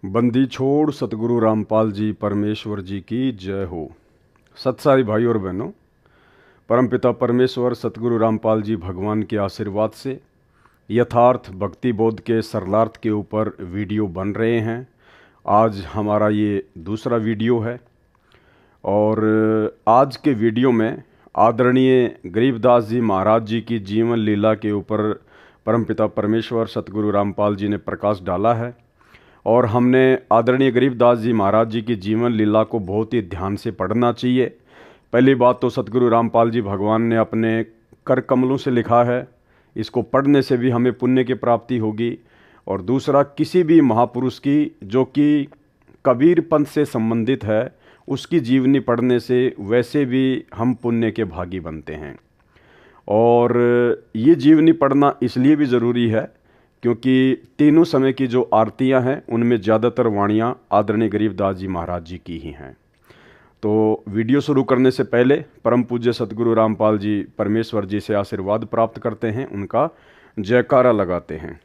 बंदी छोड़ सतगुरु रामपाल जी परमेश्वर जी की जय हो। सत्साई भाई और बहनों, परमपिता परमेश्वर सतगुरु रामपाल जी भगवान के आशीर्वाद से यथार्थ भक्ति बोध के सरलार्थ के ऊपर वीडियो बन रहे हैं। आज हमारा ये दूसरा वीडियो है और आज के वीडियो में आदरणीय गरीबदास जी महाराज जी की जीवन लीला के ऊपर परमपिता परमेश्वर सतगुरु रामपाल जी ने प्रकाश डाला है और हमने आदरणीय गरीबदास जी महाराज जी की जीवन लीला को बहुत ही ध्यान से पढ़ना चाहिए। पहली बात तो सतगुरु रामपाल जी भगवान ने अपने कर कमलों से लिखा है, इसको पढ़ने से भी हमें पुण्य की प्राप्ति होगी। और दूसरा, किसी भी महापुरुष की जो कि कबीर पंथ से संबंधित है उसकी जीवनी पढ़ने से वैसे भी हम पुण्य के भागी बनते हैं। और ये जीवनी पढ़ना इसलिए भी ज़रूरी है क्योंकि तीनों समय की जो आरतियां हैं उनमें ज़्यादातर वाणियां आदरणीय गरीबदास जी महाराज जी की ही हैं। तो वीडियो शुरू करने से पहले परम पूज्य सतगुरु रामपाल जी परमेश्वर जी से आशीर्वाद प्राप्त करते हैं, उनका जयकारा लगाते हैं।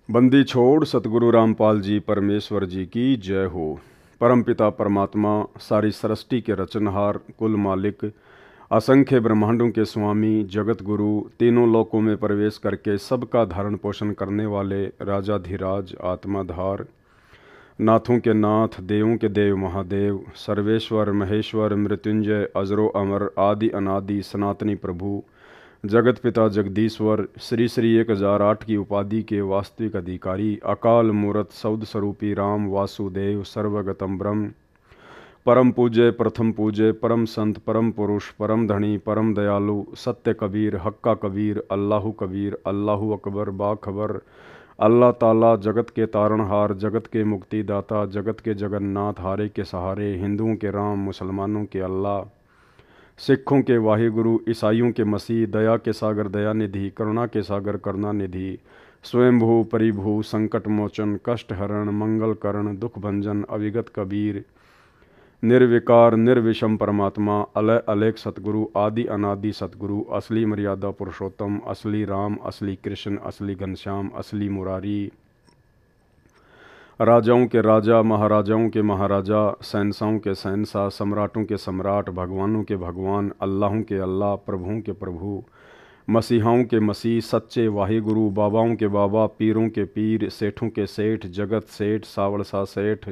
बंदी छोड़ सतगुरु रामपाल जी परमेश्वर जी की जय हो। परमपिता परमात्मा, सारी सृष्टि के रचनहार, कुल मालिक, असंख्य ब्रह्मांडों के स्वामी, जगत गुरु, तीनों लोकों में प्रवेश करके सबका धारण पोषण करने वाले राजाधिराज, आत्माधार, नाथों के नाथ, देवों के देव महादेव, सर्वेश्वर महेश्वर, मृत्युंजय, अजरो अमर, आदि अनादि, सनातनी प्रभु, जगत पिता जगदीश्वर, श्री श्री 1008 की उपाधि के वास्तविक अधिकारी, अकाल मूरत, सौद स्वरूपी राम वासुदेव, सर्वगतम ब्रह्म, परम पूज्य, प्रथम पूज्य, परम संत, परम पुरुष, परम धनी, परम दयालु, सत्य कबीर, हक्का कबीर, अल्लाहु कबीर, अल्लाहु अकबर, बाखबर, अल्लाह ताला, जगत के तारणहार, जगत के मुक्तिदाता, जगत के जगन्नाथ, हारे के सहारे, हिंदुओं के राम, मुसलमानों के अल्लाह, सिखों के वाहिगुरु, ईसाइयों के मसीह, दया के सागर दया निधि, करुणा के सागर करुणा निधि, स्वयंभू परिभू, संकट मोचन, कष्ट हरण, मंगल करण, दुख भंजन, अविगत कबीर, निर्विकार निर्विषम परमात्मा, अलय अलेख सतगुरु, आदि अनादि सतगुरु, असली मर्यादा पुरुषोत्तम, असली राम, असली कृष्ण, असली घनश्याम, असली मुरारी, राजाओं के राजा, महाराजाओं के महाराजा, शहंशाहों के शहंशाह, सम्राटों के सम्राट, भगवानों के भगवान, अल्लाहों के अल्लाह, प्रभुओं के प्रभु, मसीहाओं के मसीह, सच्चे वाहिगुरु, बाबाओं के बाबा, पीरों के पीर, सेठों के सेठ, जगत सेठ, सावड़सा सेठ,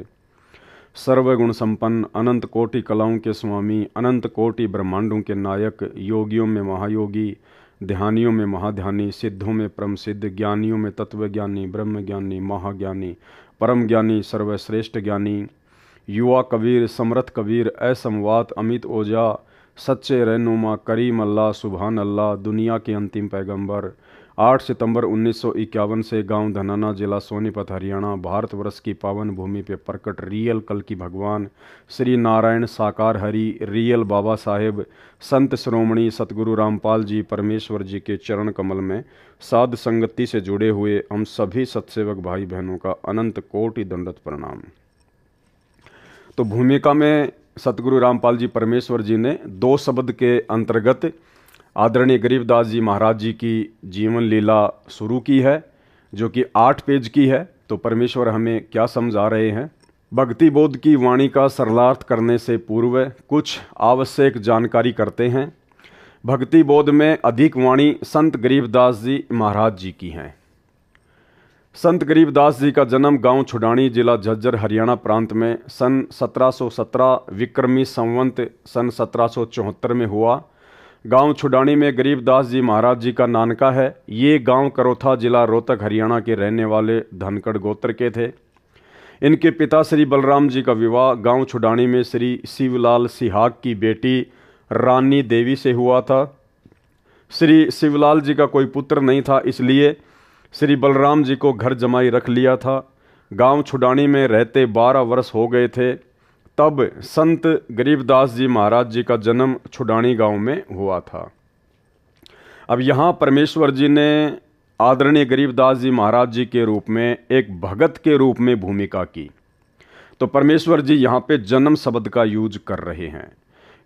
सर्वगुण संपन्न, अनंत कोटि कलाओं के स्वामी, अनंत कोटि ब्रह्मांडों के नायक, योगियों में महायोगी, ध्यानियों में महाध्यानी, सिद्धों में परम सिद्ध, ज्ञानियों में तत्वज्ञानी, ब्रह्मज्ञानी, महाज्ञानी, परम ज्ञानी, सर्वश्रेष्ठ ज्ञानी, युवा कबीर, समर्थ कबीर, असमवात, अमित ओझा, सच्चे रहनुमा, करीम अल्लाह, सुभान अल्लाह, दुनिया के अंतिम पैगंबर, 8 सितंबर 1951 से गांव धनाना, जिला सोनीपत, हरियाणा, भारतवर्ष की पावन भूमि पे प्रकट रियल कल की भगवान श्री नारायण साकार हरि, रियल बाबा साहेब, संत श्रोमणी सतगुरु रामपाल जी परमेश्वर जी के चरण कमल में साध संगति से जुड़े हुए हम सभी सत्सेवक भाई बहनों का अनंत कोटि दंडवत प्रणाम। तो भूमिका में सतगुरु रामपाल जी परमेश्वर जी ने 2 शब्द के अंतर्गत आदरणीय गरीबदास जी महाराज जी की जीवन लीला शुरू की है, जो कि 8 पेज की है। तो परमेश्वर हमें क्या समझा रहे हैं? भक्ति बोध की वाणी का सरलार्थ करने से पूर्व कुछ आवश्यक जानकारी करते हैं। भक्ति बोध में अधिक वाणी संत गरीबदास जी महाराज जी की हैं। संत गरीबदास जी का जन्म गांव छुडानी, जिला झज्जर, हरियाणा प्रांत में सन 1717 विक्रमी संवंत सन 1774 में हुआ। गांव छुडानी में गरीबदास जी महाराज जी का नानका है। ये गांव करोथा, जिला रोहतक, हरियाणा के रहने वाले धनखड़ गोत्र के थे। इनके पिता श्री बलराम जी का विवाह गांव छुडानी में श्री शिवलाल सिहाग की बेटी रानी देवी से हुआ था। श्री शिवलाल जी का कोई पुत्र नहीं था, इसलिए श्री बलराम जी को घर जमाई रख लिया था। गांव छुडानी में रहते 12 वर्ष हो गए थे तब संत गरीबदास जी महाराज जी का जन्म छुडानी गांव में हुआ था। अब यहाँ परमेश्वर जी ने आदरणीय गरीबदास जी महाराज जी के रूप में एक भगत के रूप में भूमिका की। तो परमेश्वर जी यहाँ पे जन्म शब्द का यूज कर रहे हैं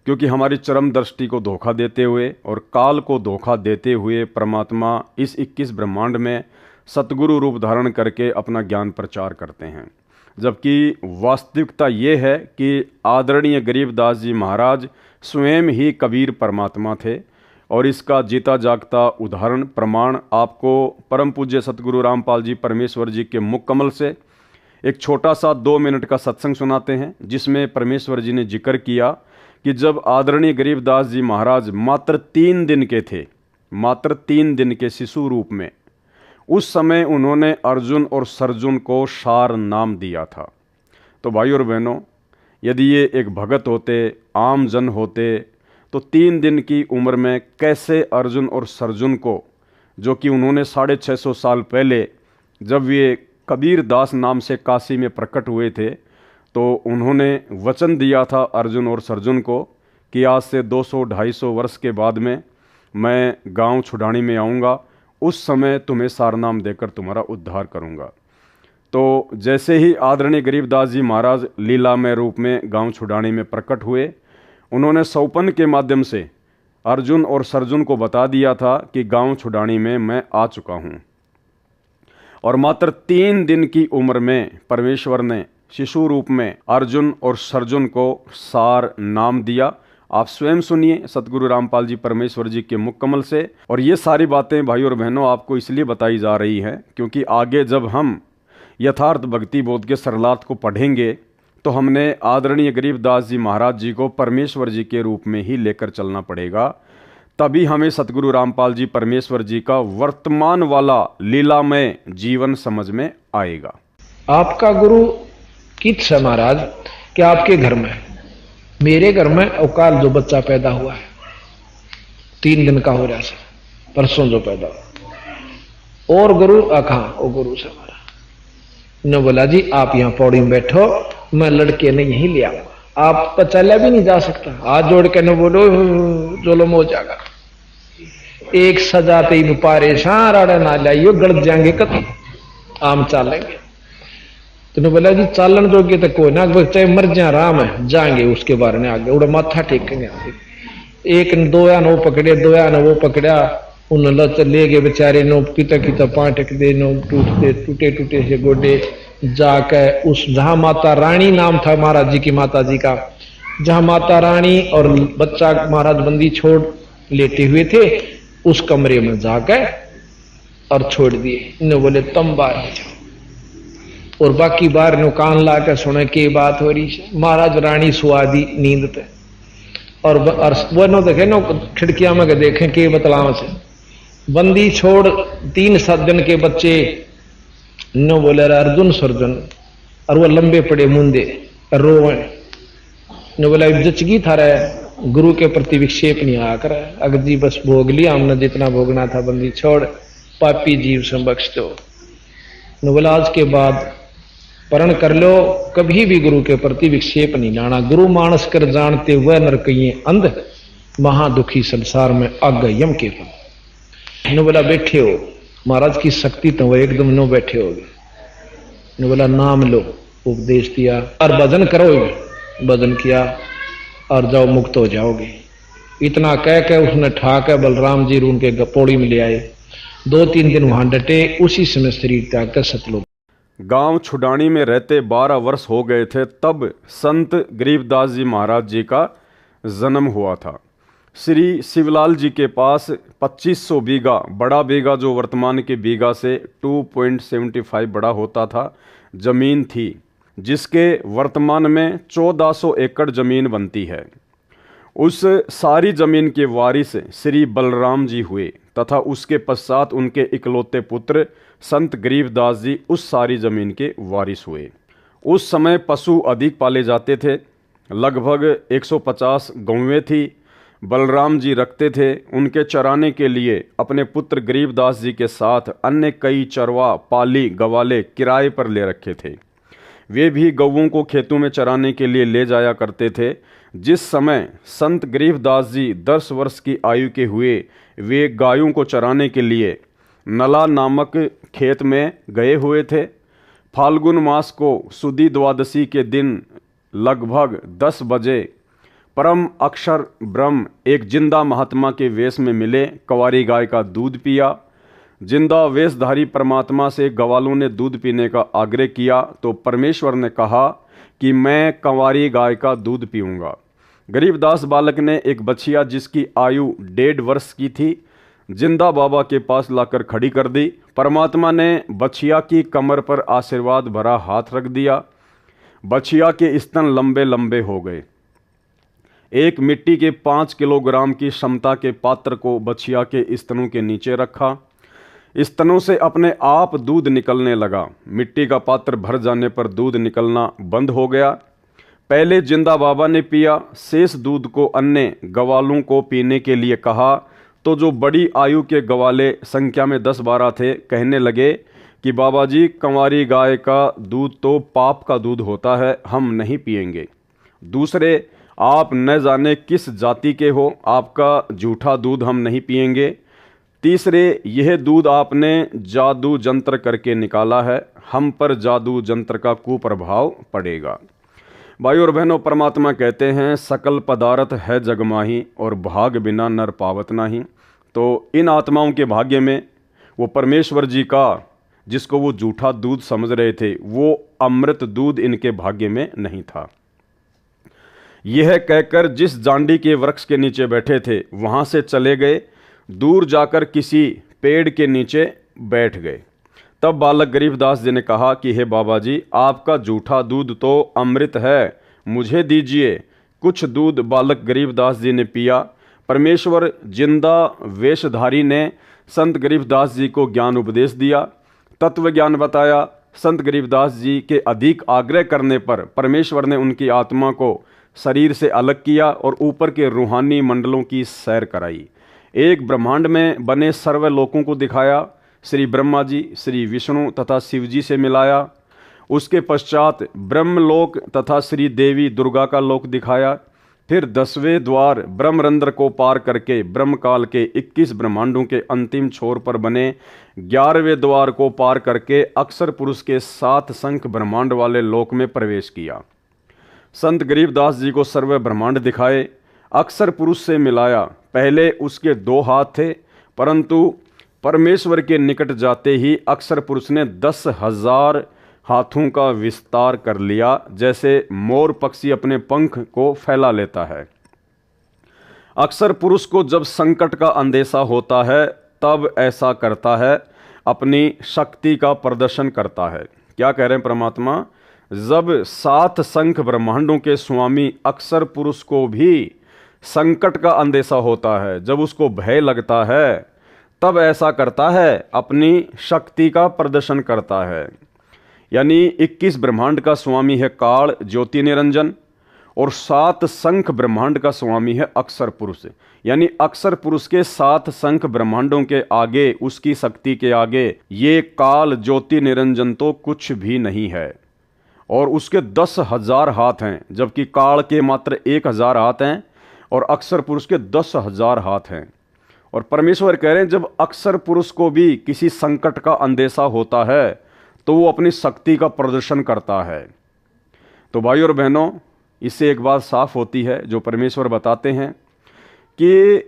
क्योंकि हमारी चरम दृष्टि को धोखा देते हुए और काल को धोखा देते हुए परमात्मा इस 21 ब्रह्मांड में सतगुरु रूप धारण करके अपना ज्ञान प्रचार करते हैं। जबकि वास्तविकता ये है कि आदरणीय गरीबदास जी महाराज स्वयं ही कबीर परमात्मा थे और इसका जीता जागता उदाहरण प्रमाण आपको परम पूज्य सतगुरु रामपाल जी परमेश्वर जी के मुख कमल से एक छोटा सा 2 मिनट का सत्संग सुनाते हैं, जिसमें परमेश्वर जी ने जिक्र किया कि जब आदरणीय गरीबदास जी महाराज मात्र 3 दिन के थे, मात्र 3 दिन के शिशु रूप में, उस समय उन्होंने अर्जुन और सर्जुन को सार नाम दिया था। तो भाई और बहनों, यदि ये एक भगत होते, आम जन होते, तो 3 दिन की उम्र में कैसे अर्जुन और सर्जुन को, जो कि उन्होंने 650 साल पहले जब ये कबीर दास नाम से काशी में प्रकट हुए थे, तो उन्होंने वचन दिया था अर्जुन और सर्जुन को कि आज से 200-250 वर्ष के बाद में मैं गांव छुड़ानी में आऊँगा, उस समय तुम्हें सारनाम देकर तुम्हारा उद्धार करूँगा। तो जैसे ही आदरणीय गरीबदास जी महाराज लीलामय रूप में गांव छुड़ानी में प्रकट हुए, उन्होंने सौपन के माध्यम से अर्जुन और सर्जुन को बता दिया था कि गांव छुड़ानी में मैं आ चुका हूँ। और मात्र 3 दिन की उम्र में परमेश्वर ने शिशु रूप में अर्जुन और सर्जुन को सार नाम दिया। आप स्वयं सुनिए सतगुरु रामपाल जी परमेश्वर जी के मुख कमल से। और ये सारी बातें भाई और बहनों आपको इसलिए बताई जा रही हैं क्योंकि आगे जब हम यथार्थ भक्ति बोध के सरलार्थ को पढ़ेंगे तो हमने आदरणीय गरीबदास जी महाराज जी को परमेश्वर जी के रूप में ही लेकर चलना पड़ेगा। तभी हमें सतगुरु रामपाल जी परमेश्वर जी का वर्तमान वाला लीलामय जीवन समझ में आएगा। आपका गुरु किस है महाराज? क्या आपके घर में? मेरे घर में अवकाल जो बच्चा पैदा हुआ है 3 दिन का हो रहा है, परसों जो पैदा हुआ। और गुरु कहा ओ गुरु से हमारा ने बोला जी आप यहां पौड़ी में बैठो, मैं लड़के ने यहीं ले आऊंगा। आप चला भी नहीं जा सकता, हाथ जोड़ के न बोलो जोलम हो जाएगा। एक सजाते ही परेशान राड़ा ना लाइयो, गलत जाएंगे कत आम चालेंगे। तो बोला जी चालन जोगे तो कोई ना, चाहे मर जा राम है जाएंगे उसके बारे में आगे उड़ा माथा टेकेंगे। एक 2 या नो पकड़े, 2 या वो पकड़ा, उन लच ले गए बेचारे नो किता किता पाटक दे नो टूटे टूटे से गोडे जाकर उस जहां माता रानी नाम था महाराज जी की माता जी का, जहां माता रानी और बच्चा महाराज बंदी छोड़ लेटे हुए थे उस कमरे में जाकर और छोड़ दिए। इन्हें बोले तुम बाहर हो जाओ। और बाकी बार नो कान लाकर सुने के बात हो रही है। महाराज रानी सुआदी नींद पे और वो नो देखे नो खिड़कियां में देखें के बतलाव से बंदी छोड़ 3-7 दिन के बच्चे नो बोले अर्जुन सर्जुन, और वो लंबे पड़े मुंदे रोए न बोला जचगी था रहे गुरु के प्रति विक्षेप नहीं आकर अगर जी बस भोग लिया हमने जितना भोगना था, बंदी छोड़ पापी जीव से बख्श दो। न बोला आज के बाद प्रण कर लो, कभी भी गुरु के प्रति विक्षेप नहीं लाना। गुरु मानस कर जानते वह नरकइये अंध, महादुखी संसार में आग यम के फल। न बोला बैठे हो, महाराज की शक्ति तो वो एकदम नो बैठे हो गए। न बोला नाम लो, उपदेश दिया और भजन करोगे, भजन किया और जाओ मुक्त हो जाओगे। इतना कह के उसने ठाकर बलराम जी उनके पौड़ी में ले आए। 2-3 दिन वहां डटे, उसी समय शरीर त्याग कर सतलोक। गांव छुड़ानी में रहते 12 वर्ष हो गए थे तब संत गरीबदास जी महाराज जी का जन्म हुआ था। श्री शिवलाल जी के पास 2500 बीघा, बड़ा बीघा जो वर्तमान के बीघा से 2.75 बड़ा होता था, जमीन थी, जिसके वर्तमान में 1400 एकड़ जमीन बनती है। उस सारी जमीन के वारिस श्री बलराम जी हुए तथा उसके पश्चात उनके इकलौते पुत्र संत गरीबदास जी उस सारी जमीन के वारिस हुए। उस समय पशु अधिक पाले जाते थे, लगभग 150 गौवें थी। बलराम जी रखते थे। उनके चराने के लिए अपने पुत्र गरीबदास जी के साथ अन्य कई चरवा, पाली, गवाले किराए पर ले रखे थे। वे भी गौओं को खेतों में चराने के लिए ले जाया करते थे। जिस समय संत गरीबदास जी 10 वर्ष की आयु के हुए, वे गायों को चराने के लिए नला नामक खेत में गए हुए थे। फाल्गुन मास को सुदी द्वादशी के दिन लगभग 10 बजे परम अक्षर ब्रह्म एक जिंदा महात्मा के वेश में मिले। कवारी गाय का दूध पिया, जिंदा वेशधारी परमात्मा से ग्वालों ने दूध पीने का आग्रह किया तो परमेश्वर ने कहा कि मैं कंवारी गाय का दूध पीऊँगा। गरीबदास बालक ने एक बछिया जिसकी आयु 1.5 वर्ष की थी जिंदा बाबा के पास लाकर खड़ी कर दी। परमात्मा ने बछिया की कमर पर आशीर्वाद भरा हाथ रख दिया। बछिया के स्तन लंबे लंबे हो गए। एक मिट्टी के 5 किलोग्राम की क्षमता के पात्र को बछिया के स्तनों के नीचे रखा। स्तनों से अपने आप दूध निकलने लगा। मिट्टी का पात्र भर जाने पर दूध निकलना बंद हो गया। पहले जिंदा बाबा ने पिया, शेष दूध को अन्य ग्वालों को पीने के लिए कहा तो जो बड़ी आयु के ग्वाले संख्या में 10-12 थे कहने लगे कि बाबा जी, कंवारी गाय का दूध तो पाप का दूध होता है, हम नहीं पिएंगे। दूसरे, आप न जाने किस जाति के हो, आपका झूठा दूध हम नहीं पिएंगे। तीसरे, यह दूध आपने जादू जंत्र करके निकाला है, हम पर जादू जंत्र का कुप्रभाव पड़ेगा। भाई और बहनों, परमात्मा कहते हैं सकल पदार्थ है जगमाही और भाग बिना नर पावत नाही। तो इन आत्माओं के भाग्य में वो परमेश्वर जी का जिसको वो झूठा दूध समझ रहे थे वो अमृत दूध इनके भाग्य में नहीं था। यह कहकर जिस जांडी के वृक्ष के नीचे बैठे थे वहां से चले गए। दूर जाकर किसी पेड़ के नीचे बैठ गए। तब बालक गरीबदास जी ने कहा कि हे बाबा जी, आपका झूठा दूध तो अमृत है, मुझे दीजिए। कुछ दूध बालक गरीबदास जी ने पिया। परमेश्वर जिंदा वेशधारी ने संत गरीबदास जी को ज्ञान उपदेश दिया, तत्व ज्ञान बताया। संत गरीबदास जी के अधिक आग्रह करने पर परमेश्वर ने उनकी आत्मा को शरीर से अलग किया और ऊपर के रूहानी मंडलों की सैर कराई। एक ब्रह्मांड में बने सर्वलोकों को दिखाया। श्री ब्रह्मा जी, श्री विष्णु तथा शिव जी से मिलाया। उसके पश्चात ब्रह्मलोक तथा श्री देवी दुर्गा का लोक दिखाया। फिर 10वें द्वार ब्रह्मरंध्र को पार करके ब्रह्मकाल के 21 ब्रह्मांडों के अंतिम छोर पर बने 11वें द्वार को पार करके अक्षर पुरुष के 7 संख्य ब्रह्मांड वाले लोक में प्रवेश किया। संत गरीबदास जी को सर्व ब्रह्मांड दिखाए, अक्षर पुरुष से मिलाया। पहले उसके 2 हाथ थे, परंतु परमेश्वर के निकट जाते ही अक्षर पुरुष ने 10,000 हाथों का विस्तार कर लिया, जैसे मोर पक्षी अपने पंख को फैला लेता है। अक्षर पुरुष को जब संकट का अंदेशा होता है तब ऐसा करता है, अपनी शक्ति का प्रदर्शन करता है। क्या कह रहे हैं परमात्मा? जब 7 संख्य ब्रह्मांडों के स्वामी अक्षर पुरुष को भी संकट का अंदेशा होता है, जब उसको भय लगता है, तब ऐसा करता है, अपनी शक्ति का प्रदर्शन करता है। यानी 21 ब्रह्मांड का स्वामी है काल ज्योति निरंजन और 7 संख्य ब्रह्मांड का स्वामी है अक्षर पुरुष। यानी अक्षर पुरुष के 7 संख्य ब्रह्मांडों के आगे, उसकी शक्ति के आगे ये काल ज्योति निरंजन तो कुछ भी नहीं है। और उसके 10,000 हाथ हैं, जबकि काल के मात्र 1,000 हाथ हैं और अक्षर पुरुष के 10,000 हाथ हैं। और परमेश्वर कह रहे हैं जब अक्षर पुरुष को भी किसी संकट का अंदेशा होता है तो वो अपनी शक्ति का प्रदर्शन करता है। तो भाई और बहनों, इससे एक बात साफ होती है जो परमेश्वर बताते हैं कि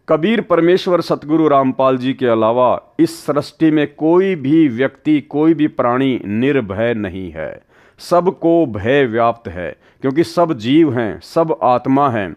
कबीर परमेश्वर सतगुरु रामपाल जी के अलावा इस सृष्टि में कोई भी व्यक्ति, कोई भी प्राणी निर्भय नहीं है। सबको भय व्याप्त है, क्योंकि सब जीव हैं, सब आत्मा हैं।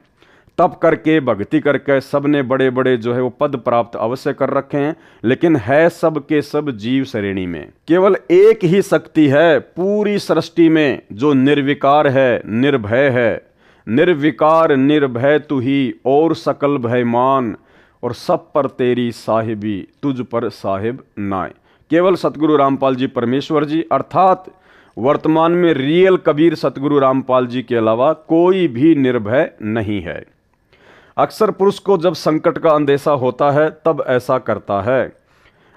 तप करके, भक्ति करके सब ने बड़े बड़े जो है वो पद प्राप्त अवश्य कर रखे हैं, लेकिन है सब के सब जीव श्रेणी में। केवल एक ही शक्ति है पूरी सृष्टि में जो निर्विकार है, निर्भय है। निर्विकार निर्भय तू ही और सकल भयमान, और सब पर तेरी साहिबी, तुझ पर साहिब नाय। केवल सतगुरु रामपाल जी परमेश्वर जी, अर्थात वर्तमान में रियल कबीर सतगुरु रामपाल जी के अलावा कोई भी निर्भय नहीं है। अक्षर पुरुष को जब संकट का अंदेशा होता है तब ऐसा करता है,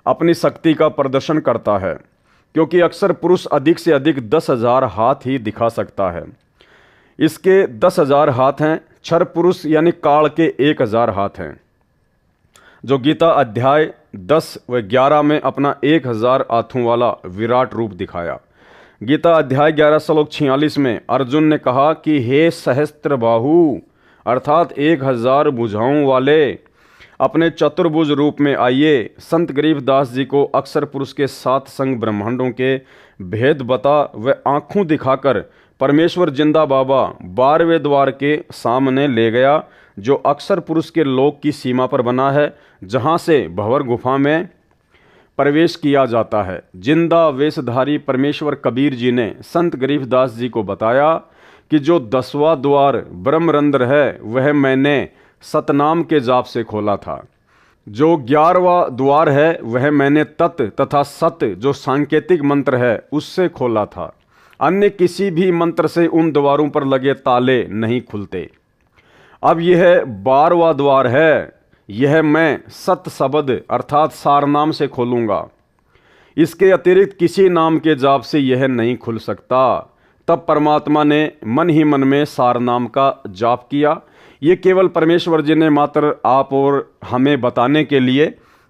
अपनी शक्ति का प्रदर्शन करता है, क्योंकि अक्षर पुरुष अधिक से अधिक 10,000 हाथ ही दिखा सकता है। इसके 10,000 हाथ हैं। क्षर पुरुष यानी काल के 1,000 हाथ हैं, जो गीता अध्याय 10 व 11 में अपना 1,000 हाथों वाला विराट रूप दिखाया। गीता अध्याय 11 श्लोक 46 में अर्जुन ने कहा कि हे सहस्त्र बाहु, अर्थात 1,000 भुजाओं वाले, अपने चतुर्भुज रूप में आइए। संत गरीबदास जी को अक्षर पुरुष के सात संग ब्रह्मांडों के भेद बता व आंखों दिखाकर परमेश्वर जिंदा बाबा 12वें द्वार के सामने ले गया, जो अक्षर पुरुष के लोक की सीमा पर बना है, जहाँ से भंवर गुफा में प्रवेश किया जाता है। जिंदा वेशधारी परमेश्वर कबीर जी ने संत गरीबदास जी को बताया कि जो 10वां द्वार ब्रह्मरंध्र है वह मैंने सतनाम के जाप से खोला था। जो 11वां द्वार है वह मैंने तत् तथा सत जो सांकेतिक मंत्र है उससे खोला था। अन्य किसी भी मंत्र से उन द्वारों पर लगे ताले नहीं खुलते। अब यह 12वां द्वार है, यह मैं सत शब्द अर्थात सार नाम से खोलूंगा। इसके अतिरिक्त किसी नाम के जाप से यह नहीं खुल सकता। तब परमात्मा ने मन ही मन में सार नाम का जाप किया। ये केवल परमेश्वर जी ने मात्र आप और हमें बताने के लिए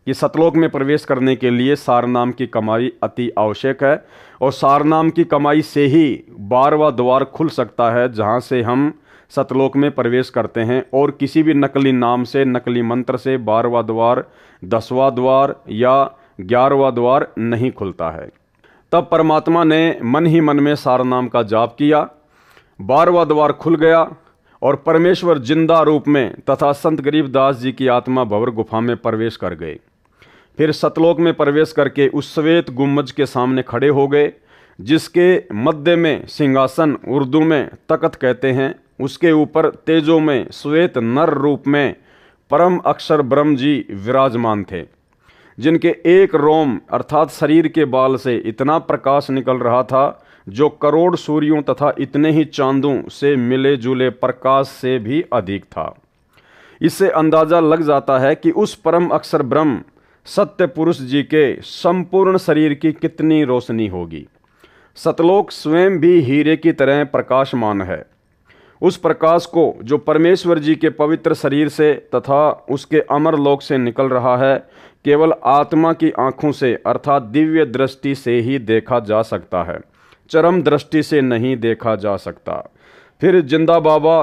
कि सतलोक में प्रवेश करने के लिए सार नाम की कमाई अति आवश्यक है, और सार नाम की कमाई से ही 12वां द्वार खुल सकता है, जहाँ से हम सतलोक में प्रवेश करते हैं। और किसी भी नकली नाम से, नकली मंत्र से 12वां द्वार, 10वां द्वार या 11वां द्वार नहीं खुलता है। तब परमात्मा ने मन ही मन में सार नाम का जाप किया, 12वां द्वार खुल गया और परमेश्वर जिंदा रूप में तथा संत गरीबदास जी की आत्मा भंवर गुफा में प्रवेश कर गए। फिर सतलोक में प्रवेश करके उस श्वेत गुम्बज के सामने खड़े हो गए, जिसके मध्य में सिंहासन, उर्दू में तख्त कहते हैं, उसके ऊपर तेजो में श्वेत नर रूप में परम अक्षर ब्रह्म जी विराजमान थे, जिनके एक रोम अर्थात शरीर के बाल से इतना प्रकाश निकल रहा था जो करोड़ सूर्यों तथा इतने ही चांदों से मिले जुले प्रकाश से भी अधिक था। इससे अंदाजा लग जाता है कि उस परम अक्षर ब्रह्म सत्य पुरुष जी के संपूर्ण शरीर की कितनी रोशनी होगी। सतलोक स्वयं भी हीरे की तरह प्रकाशमान है। उस प्रकाश को जो परमेश्वर जी के पवित्र शरीर से तथा उसके अमर लोक से निकल रहा है, केवल आत्मा की आंखों से अर्थात दिव्य दृष्टि से ही देखा जा सकता है, चरम दृष्टि से नहीं देखा जा सकता। फिर जिंदा बाबा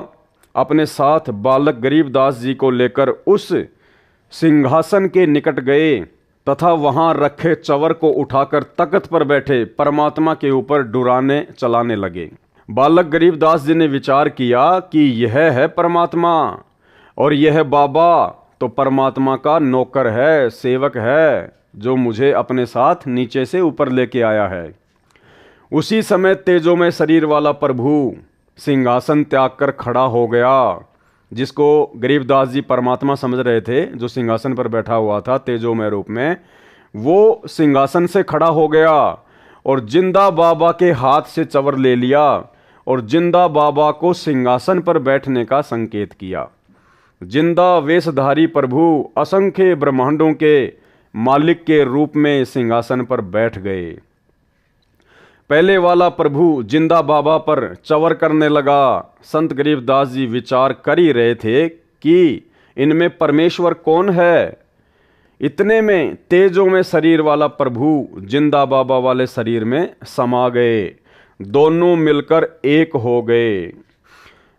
अपने साथ बालक गरीबदास जी को लेकर उस सिंहासन के निकट गए तथा वहां रखे चवर को उठाकर तख्त पर बैठे परमात्मा के ऊपर डुराने चलाने लगे। बालक गरीबदास जी ने विचार किया कि यह है परमात्मा और यह बाबा तो परमात्मा का नौकर है, सेवक है, जो मुझे अपने साथ नीचे से ऊपर लेके आया है। उसी समय तेजोमय शरीर वाला प्रभु सिंहासन त्याग कर खड़ा हो गया, जिसको गरीबदास जी परमात्मा समझ रहे थे, जो सिंहासन पर बैठा हुआ था तेजोमय रूप में, वो सिंहासन से खड़ा हो गया और जिंदा बाबा के हाथ से चवर ले लिया और जिंदा बाबा को सिंहासन पर बैठने का संकेत किया। जिंदा वेशधारी प्रभु असंख्य ब्रह्मांडों के मालिक के रूप में सिंहासन पर बैठ गए। पहले वाला प्रभु जिंदा बाबा पर चवर करने लगा। संत गरीबदास जी विचार कर ही रहे थे कि इनमें परमेश्वर कौन है। इतने में तेजों में शरीर वाला प्रभु जिंदा बाबा वाले शरीर में समा गए, दोनों मिलकर एक हो गए।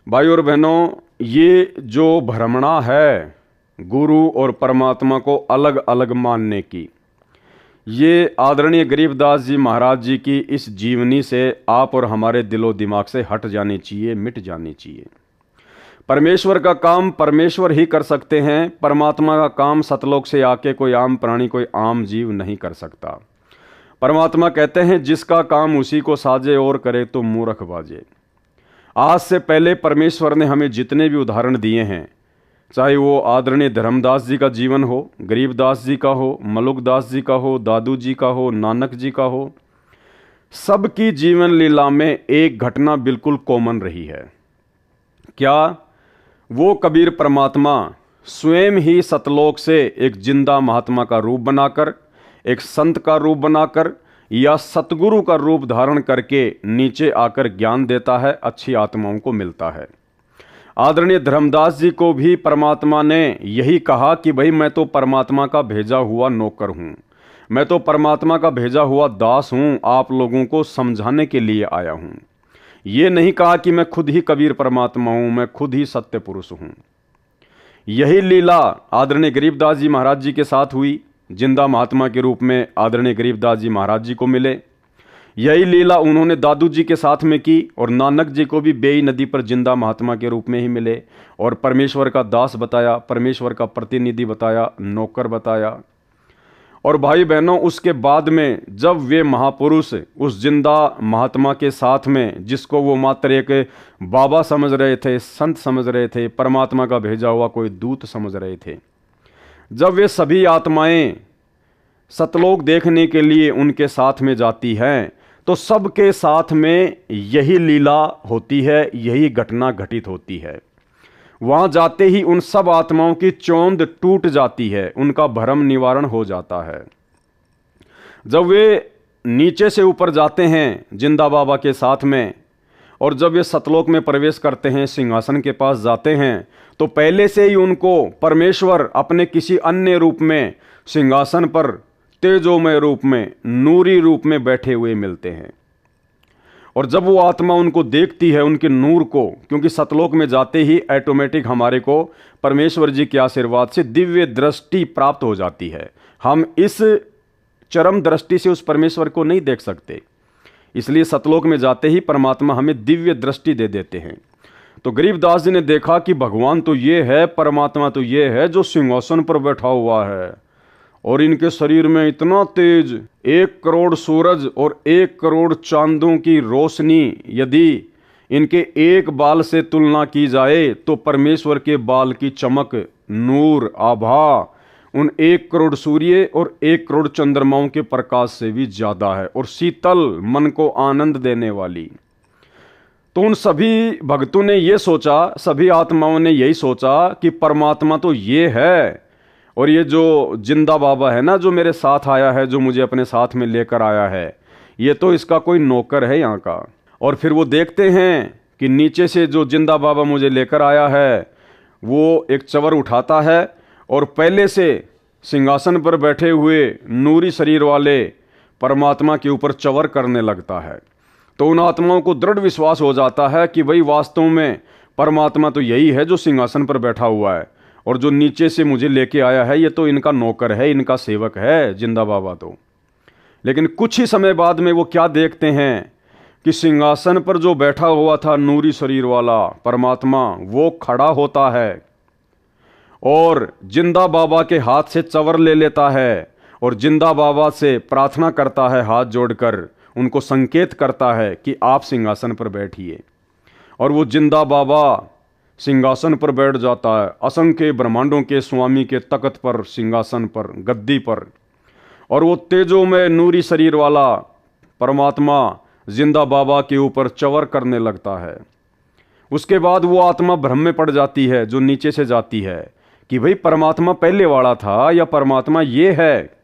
भाई और बहनों, ये जो भ्रमणा है गुरु और परमात्मा को अलग अलग मानने की, ये आदरणीय गरीबदास जी महाराज जी की इस जीवनी से आप और हमारे दिलो दिमाग से हट जानी चाहिए, मिट जानी चाहिए। परमेश्वर का काम परमेश्वर ही कर सकते हैं। परमात्मा का काम सतलोक से आके कोई आम प्राणी, कोई आम जीव नहीं कर सकता। परमात्मा कहते हैं जिसका काम उसी को साजे और करे तो मूर्ख बाजे। आज से पहले परमेश्वर ने हमें जितने भी उदाहरण दिए हैं, चाहे वो आदरणीय धर्मदास जी का जीवन हो, गरीबदास जी का हो, मलुकदास जी का हो, दादू जी का हो, नानक जी का हो, सबकी जीवन लीला में एक घटना बिल्कुल कॉमन रही है। क्या? वो कबीर परमात्मा स्वयं ही सतलोक से एक जिंदा महात्मा का रूप बनाकर, एक संत का रूप बनाकर या सतगुरु का रूप धारण करके नीचे आकर ज्ञान देता है, अच्छी आत्माओं को मिलता है। आदरणीय धर्मदास जी को भी परमात्मा ने यही कहा कि भाई मैं तो परमात्मा का भेजा हुआ नौकर हूँ, मैं तो परमात्मा का भेजा हुआ दास हूँ, आप लोगों को समझाने के लिए आया हूँ। ये नहीं कहा कि मैं खुद ही कबीर परमात्मा हूँ, मैं खुद ही सत्य पुरुष हूँ। यही लीला आदरणीय गरीबदास जी महाराज जी के साथ हुई, जिंदा महात्मा के रूप में आदरणीय गरीबदास जी महाराज जी को मिले। यही लीला उन्होंने दादू जी के साथ में की और नानक जी को भी बेई नदी पर जिंदा महात्मा के रूप में ही मिले और परमेश्वर का दास बताया, परमेश्वर का प्रतिनिधि बताया, नौकर बताया। और भाई बहनों, उसके बाद में जब वे महापुरुष उस जिंदा महात्मा के साथ में, जिसको वो मात्र एक बाबा समझ रहे थे, संत समझ रहे थे, परमात्मा का भेजा हुआ कोई दूत समझ रहे थे, जब वे सभी आत्माएं सतलोक देखने के लिए उनके साथ में जाती हैं, तो सबके साथ में यही लीला होती है, यही घटना घटित होती है। वहां जाते ही उन सब आत्माओं की चौंध टूट जाती है, उनका भ्रम निवारण हो जाता है। जब वे नीचे से ऊपर जाते हैं जिंदा बाबा के साथ में, और जब वे सतलोक में प्रवेश करते हैं, सिंहासन के पास जाते हैं, तो पहले से ही उनको परमेश्वर अपने किसी अन्य रूप में सिंहासन पर तेजोमय रूप में, नूरी रूप में बैठे हुए मिलते हैं। और जब वो आत्मा उनको देखती है, उनके नूर को, क्योंकि सतलोक में जाते ही ऑटोमेटिक हमारे को परमेश्वर जी के आशीर्वाद से दिव्य दृष्टि प्राप्त हो जाती है। हम इस चरम दृष्टि से उस परमेश्वर को नहीं देख सकते, इसलिए सतलोक में जाते ही परमात्मा हमें दिव्य दृष्टि दे देते हैं। तो गरीबदास जी ने देखा कि भगवान तो ये है, परमात्मा तो ये है जो सिंहासन पर बैठा हुआ है, और इनके शरीर में इतना तेज, 1 करोड़ सूरज और 1 करोड़ चांदों की रोशनी यदि इनके एक बाल से तुलना की जाए, तो परमेश्वर के बाल की चमक, नूर, आभा उन 1 करोड़ सूर्य और 1 करोड़ चंद्रमाओं के प्रकाश से भी ज्यादा है, और शीतल, मन को आनंद देने वाली। तो उन सभी भक्तों ने ये सोचा, सभी आत्माओं ने यही सोचा कि परमात्मा तो ये है, और ये जो जिंदा बाबा है ना, जो मेरे साथ आया है, जो मुझे अपने साथ में लेकर आया है, ये तो इसका कोई नौकर है यहाँ का। और फिर वो देखते हैं कि नीचे से जो जिंदा बाबा मुझे लेकर आया है, वो एक चवर उठाता है और पहले से सिंहासन पर बैठे हुए नूरी शरीर वाले परमात्मा के ऊपर चवर करने लगता है। तो उन आत्माओं को दृढ़ विश्वास हो जाता है कि भाई वास्तव में परमात्मा तो यही है जो सिंहासन पर बैठा हुआ है, और जो नीचे से मुझे लेके आया है ये तो इनका नौकर है, इनका सेवक है जिंदा बाबा तो। लेकिन कुछ ही समय बाद में वो क्या देखते हैं कि सिंहासन पर जो बैठा हुआ था नूरी शरीर वाला परमात्मा, वो खड़ा होता है और जिंदा बाबा के हाथ से चवर ले लेता है, और जिंदा बाबा से प्रार्थना करता है, हाथ जोड़कर उनको संकेत करता है कि आप सिंहासन पर बैठिए। और वो जिंदा बाबा सिंहासन पर बैठ जाता है, असंख्य ब्रह्मांडों के स्वामी के तख्त पर, सिंहासन पर, गद्दी पर। और वो तेजों में नूरी शरीर वाला परमात्मा जिंदा बाबा के ऊपर चवर करने लगता है। उसके बाद वो आत्मा भ्रम में पड़ जाती है, जो नीचे से जाती है, कि भाई परमात्मा पहले वाला था या परमात्मा ये है।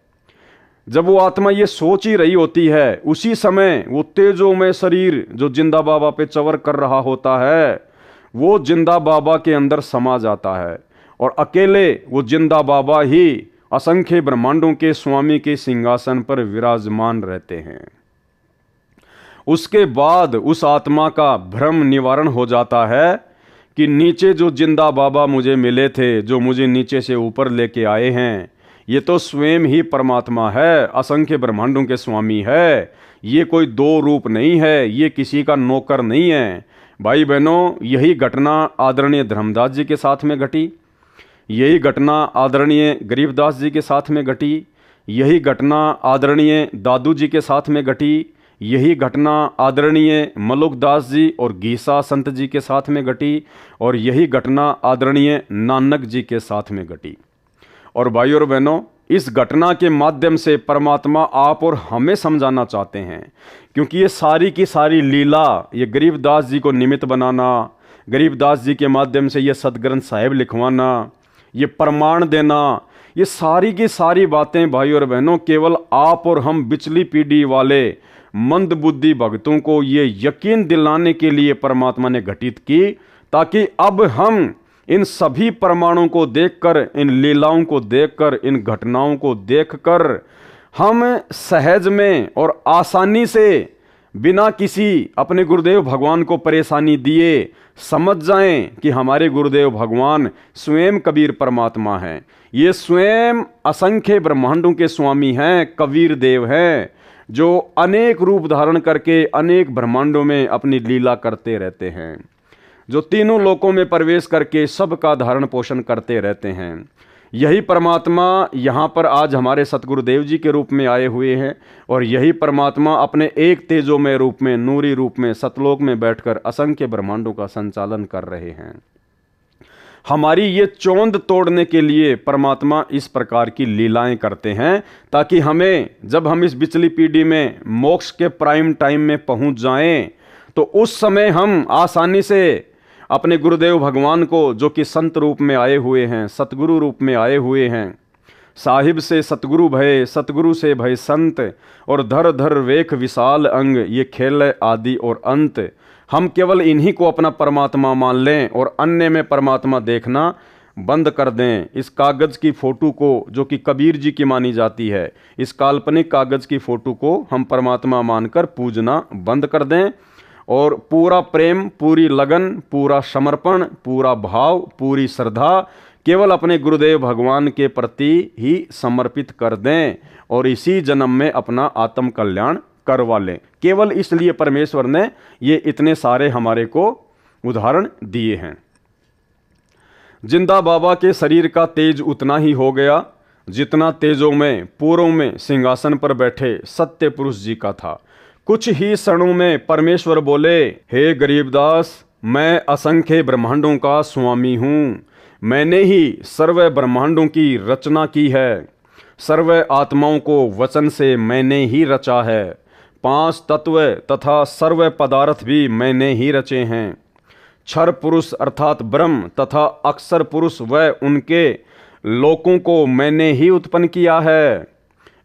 जब वो आत्मा ये सोच ही रही होती है, उसी समय वो तेजों में शरीर जो जिंदा बाबा पे चवर कर रहा होता है, वो जिंदा बाबा के अंदर समा जाता है, और अकेले वो जिंदा बाबा ही असंख्य ब्रह्मांडों के स्वामी के सिंहासन पर विराजमान रहते हैं। उसके बाद उस आत्मा का भ्रम निवारण हो जाता है कि नीचे जो जिंदा बाबा मुझे मिले थे, जो मुझे नीचे से ऊपर लेके आए हैं, ये तो स्वयं ही परमात्मा है, असंख्य ब्रह्मांडों के स्वामी है। ये कोई 2 रूप नहीं है, ये किसी का नौकर नहीं है। भाई बहनों, यही घटना आदरणीय धर्मदास जी के साथ में घटी, यही घटना आदरणीय गरीबदास जी के साथ में घटी, यही घटना आदरणीय दादू जी के साथ में घटी, यही घटना आदरणीय मलुकदास जी और गीसा संत जी के साथ में घटी, और यही घटना आदरणीय नानक जी के साथ में घटी। और भाइयों और बहनों, इस घटना के माध्यम से परमात्मा आप और हमें समझाना चाहते हैं, क्योंकि ये सारी की सारी लीला, ये गरीबदास जी को निमित्त बनाना, गरीबदास जी के माध्यम से ये सदग्रंथ साहिब लिखवाना, ये प्रमाण देना, ये सारी की सारी बातें भाई और बहनों केवल आप और हम बिचली पीढ़ी वाले मंद बुद्धि भक्तों को ये यकीन दिलाने के लिए परमात्मा ने घटित की, ताकि अब हम इन सभी प्रमाणों को देखकर, इन लीलाओं को देखकर, इन घटनाओं को देखकर हम सहज में और आसानी से बिना किसी अपने गुरुदेव भगवान को परेशानी दिए समझ जाएं कि हमारे गुरुदेव भगवान स्वयं कबीर परमात्मा हैं। ये स्वयं असंख्य ब्रह्मांडों के स्वामी हैं, कबीर देव हैं, जो अनेक रूप धारण करके अनेक ब्रह्मांडों में अपनी लीला करते रहते हैं, जो तीनों लोकों में प्रवेश करके सबका धारण पोषण करते रहते हैं। यही परमात्मा यहाँ पर आज हमारे सतगुरुदेव जी के रूप में आए हुए हैं और यही परमात्मा अपने एक तेजोमय रूप में, नूरी रूप में सतलोक में बैठकर असंख्य ब्रह्मांडों का संचालन कर रहे हैं। हमारी ये चौंध तोड़ने के लिए परमात्मा इस प्रकार की लीलाएं करते हैं, ताकि हमें, जब हम इस बिचली पीढ़ी में मोक्ष के प्राइम टाइम में पहुंच जाएं, तो उस समय हम आसानी से अपने गुरुदेव भगवान को, जो कि संत रूप में आए हुए हैं, सतगुरु रूप में आए हुए हैं, साहिब से सतगुरु भय, सतगुरु से भय संत, और धर धर वेख विशाल अंग, ये खेल आदि और अंत। हम केवल इन्हीं को अपना परमात्मा मान लें और अन्य में परमात्मा देखना बंद कर दें। इस कागज़ की फ़ोटो को, जो कि कबीर जी की मानी जाती है, इस काल्पनिक कागज़ की फ़ोटो को हम परमात्मा मानकर पूजना बंद कर दें और पूरा प्रेम, पूरी लगन, पूरा समर्पण, पूरा भाव, पूरी श्रद्धा केवल अपने गुरुदेव भगवान के प्रति ही समर्पित कर दें और इसी जन्म में अपना आत्म कल्याण करवा लें। केवल इसलिए परमेश्वर ने ये इतने सारे हमारे को उदाहरण दिए हैं। जिंदा बाबा के शरीर का तेज उतना ही हो गया जितना तेजों में पूर्व में सिंहासन पर बैठे सत्य पुरुष जी का था। कुछ ही क्षणों में परमेश्वर बोले, हे गरीबदास, मैं असंख्य ब्रह्मांडों का स्वामी हूँ। मैंने ही सर्व ब्रह्मांडों की रचना की है। सर्व आत्माओं को वचन से मैंने ही रचा है। 5 तत्व तथा सर्व पदार्थ भी मैंने ही रचे हैं। क्षर पुरुष अर्थात ब्रह्म तथा अक्षर पुरुष व उनके लोकों को मैंने ही उत्पन्न किया है।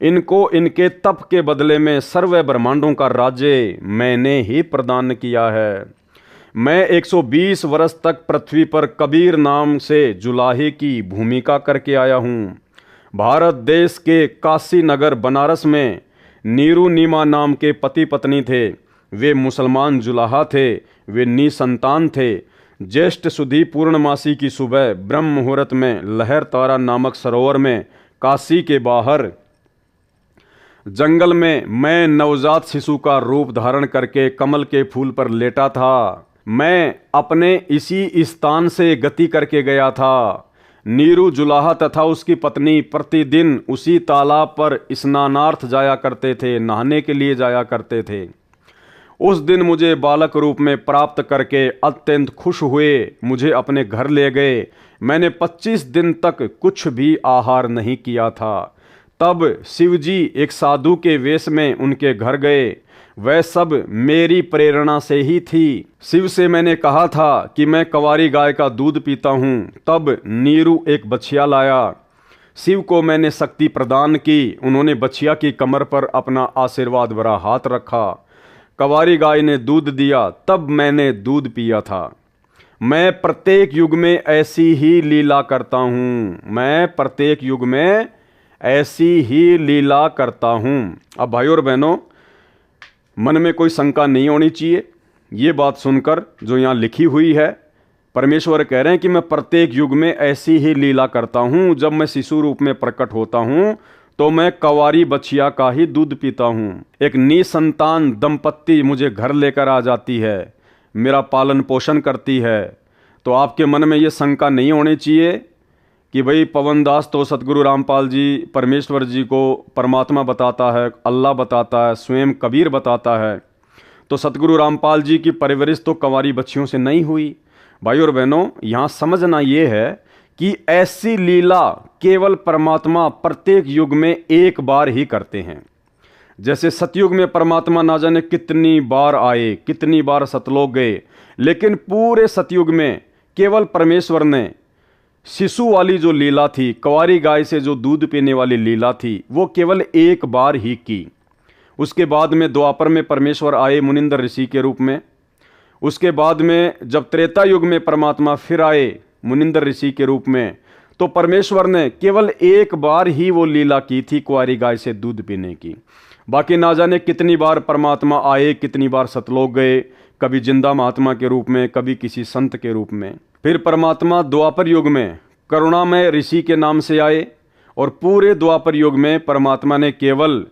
इनको इनके तप के बदले में सर्व ब्रह्मांडों का राज्य मैंने ही प्रदान किया है। मैं 120 वर्ष तक पृथ्वी पर कबीर नाम से जुलाहे की भूमिका करके आया हूँ। भारत देश के काशी नगर बनारस में नीरू नीमा नाम के पति पत्नी थे। वे मुसलमान जुलाहा थे। वे निसंतान थे। ज्येष्ठ सुधी पूर्णमासी की सुबह ब्रह्म मुहूर्त में लहर तारा नामक सरोवर में काशी के बाहर जंगल में मैं नवजात शिशु का रूप धारण करके कमल के फूल पर लेटा था। मैं अपने इसी स्थान से गति करके गया था। नीरू जुलाहा तथा उसकी पत्नी प्रतिदिन उसी तालाब पर स्नानार्थ जाया करते थे, नहाने के लिए जाया करते थे। उस दिन मुझे बालक रूप में प्राप्त करके अत्यंत खुश हुए, मुझे अपने घर ले गए। मैंने 25 दिन तक कुछ भी आहार नहीं किया था। तब शिवजी एक साधु के वेश में उनके घर गए। वह सब मेरी प्रेरणा से ही थी। शिव से मैंने कहा था कि मैं कंवारी गाय का दूध पीता हूँ। तब नीरू एक बछिया लाया। शिव को मैंने शक्ति प्रदान की। उन्होंने बछिया की कमर पर अपना आशीर्वाद भरा हाथ रखा। कंवारी गाय ने दूध दिया, तब मैंने दूध पिया था। मैं प्रत्येक युग में ऐसी ही लीला करता हूँ। मैं प्रत्येक युग में ऐसी ही लीला करता हूँ। अब भाइयों और बहनों, मन में कोई शंका नहीं होनी चाहिए। ये बात सुनकर जो यहाँ लिखी हुई है, परमेश्वर कह रहे हैं कि मैं प्रत्येक युग में ऐसी ही लीला करता हूँ। जब मैं शिशु रूप में प्रकट होता हूँ तो मैं कंवारी बछिया का ही दूध पीता हूँ। एक निसंतान दंपत्ति मुझे घर लेकर आ जाती है, मेरा पालन पोषण करती है। तो आपके मन में ये शंका नहीं होनी चाहिए कि भाई पवनदास तो सतगुरु रामपाल जी परमेश्वर जी को परमात्मा बताता है, अल्लाह बताता है, स्वयं कबीर बताता है, तो सतगुरु रामपाल जी की परवरिश तो कंवारी बच्चियों से नहीं हुई। भाई और बहनों, यहाँ समझना ये है कि ऐसी लीला केवल परमात्मा प्रत्येक युग में एक बार ही करते हैं। जैसे सतयुग में परमात्मा ना जाने कितनी बार आए, कितनी बार सतलोक गए, लेकिन पूरे सतयुग में केवल परमेश्वर ने शिशु वाली जो लीला थी, कंवारी गाय से जो दूध पीने वाली लीला थी, वो केवल एक बार ही की। उसके बाद में द्वापर में परमेश्वर आए मुनिंदर ऋषि के रूप में। उसके बाद में जब त्रेता युग में परमात्मा फिर आए मुनिंदर ऋषि के रूप में, तो परमेश्वर ने केवल एक बार ही वो लीला की थी कुंवारी गाय से दूध पीने की। बाकी ना जाने कितनी बार परमात्मा आए, कितनी बार सतलोक गए, कभी जिंदा महात्मा के रूप में, कभी किसी संत के रूप में। फिर परमात्मा द्वापर युग में करुणामय ऋषि के नाम से आए और पूरे द्वापर युग में परमात्मा ने केवल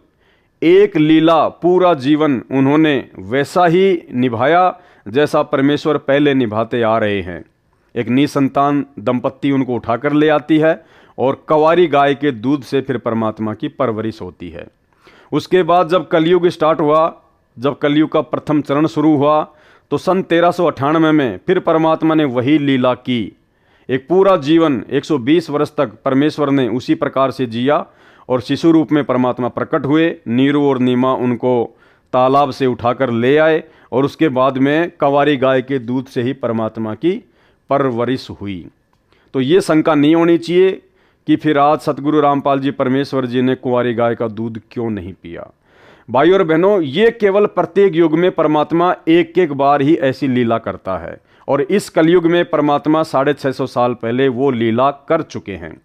एक लीला, पूरा जीवन उन्होंने वैसा ही निभाया जैसा परमेश्वर पहले निभाते आ रहे हैं। एक निसंतान दंपत्ति उनको उठाकर ले आती है और कंवारी गाय के दूध से फिर परमात्मा की परवरिश होती है। उसके बाद जब कलयुग स्टार्ट हुआ, जब कलयुग का प्रथम चरण शुरू हुआ, तो सन 1398 में फिर परमात्मा ने वही लीला की। एक पूरा जीवन 120 वर्ष तक परमेश्वर ने उसी प्रकार से जिया और शिशु रूप में परमात्मा प्रकट हुए। नीरू और नीमा उनको तालाब से उठाकर ले आए और उसके बाद में कंवारी गाय के दूध से ही परमात्मा की परवरिश हुई। तो ये शंका नहीं होनी चाहिए कि फिर आज सतगुरु रामपाल जी परमेश्वर जी ने कुंवारी गाय का दूध क्यों नहीं पिया। भाइयों और बहनों, ये केवल प्रत्येक युग में परमात्मा एक एक बार ही ऐसी लीला करता है और इस कलयुग में परमात्मा 650 साल पहले वो लीला कर चुके हैं।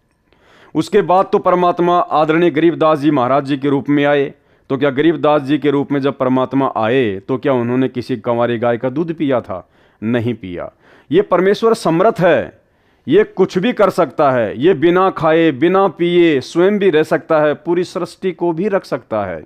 उसके बाद तो परमात्मा आदरणीय गरीबदास जी महाराज जी के रूप में आए। तो क्या गरीबदास जी के रूप में जब परमात्मा आए तो क्या उन्होंने किसी कंवारी गाय का दूध पिया था? नहीं पिया। ये परमेश्वर समर्थ है, ये कुछ भी कर सकता है, ये बिना खाए बिना पिए स्वयं भी रह सकता है, पूरी सृष्टि को भी रख सकता है।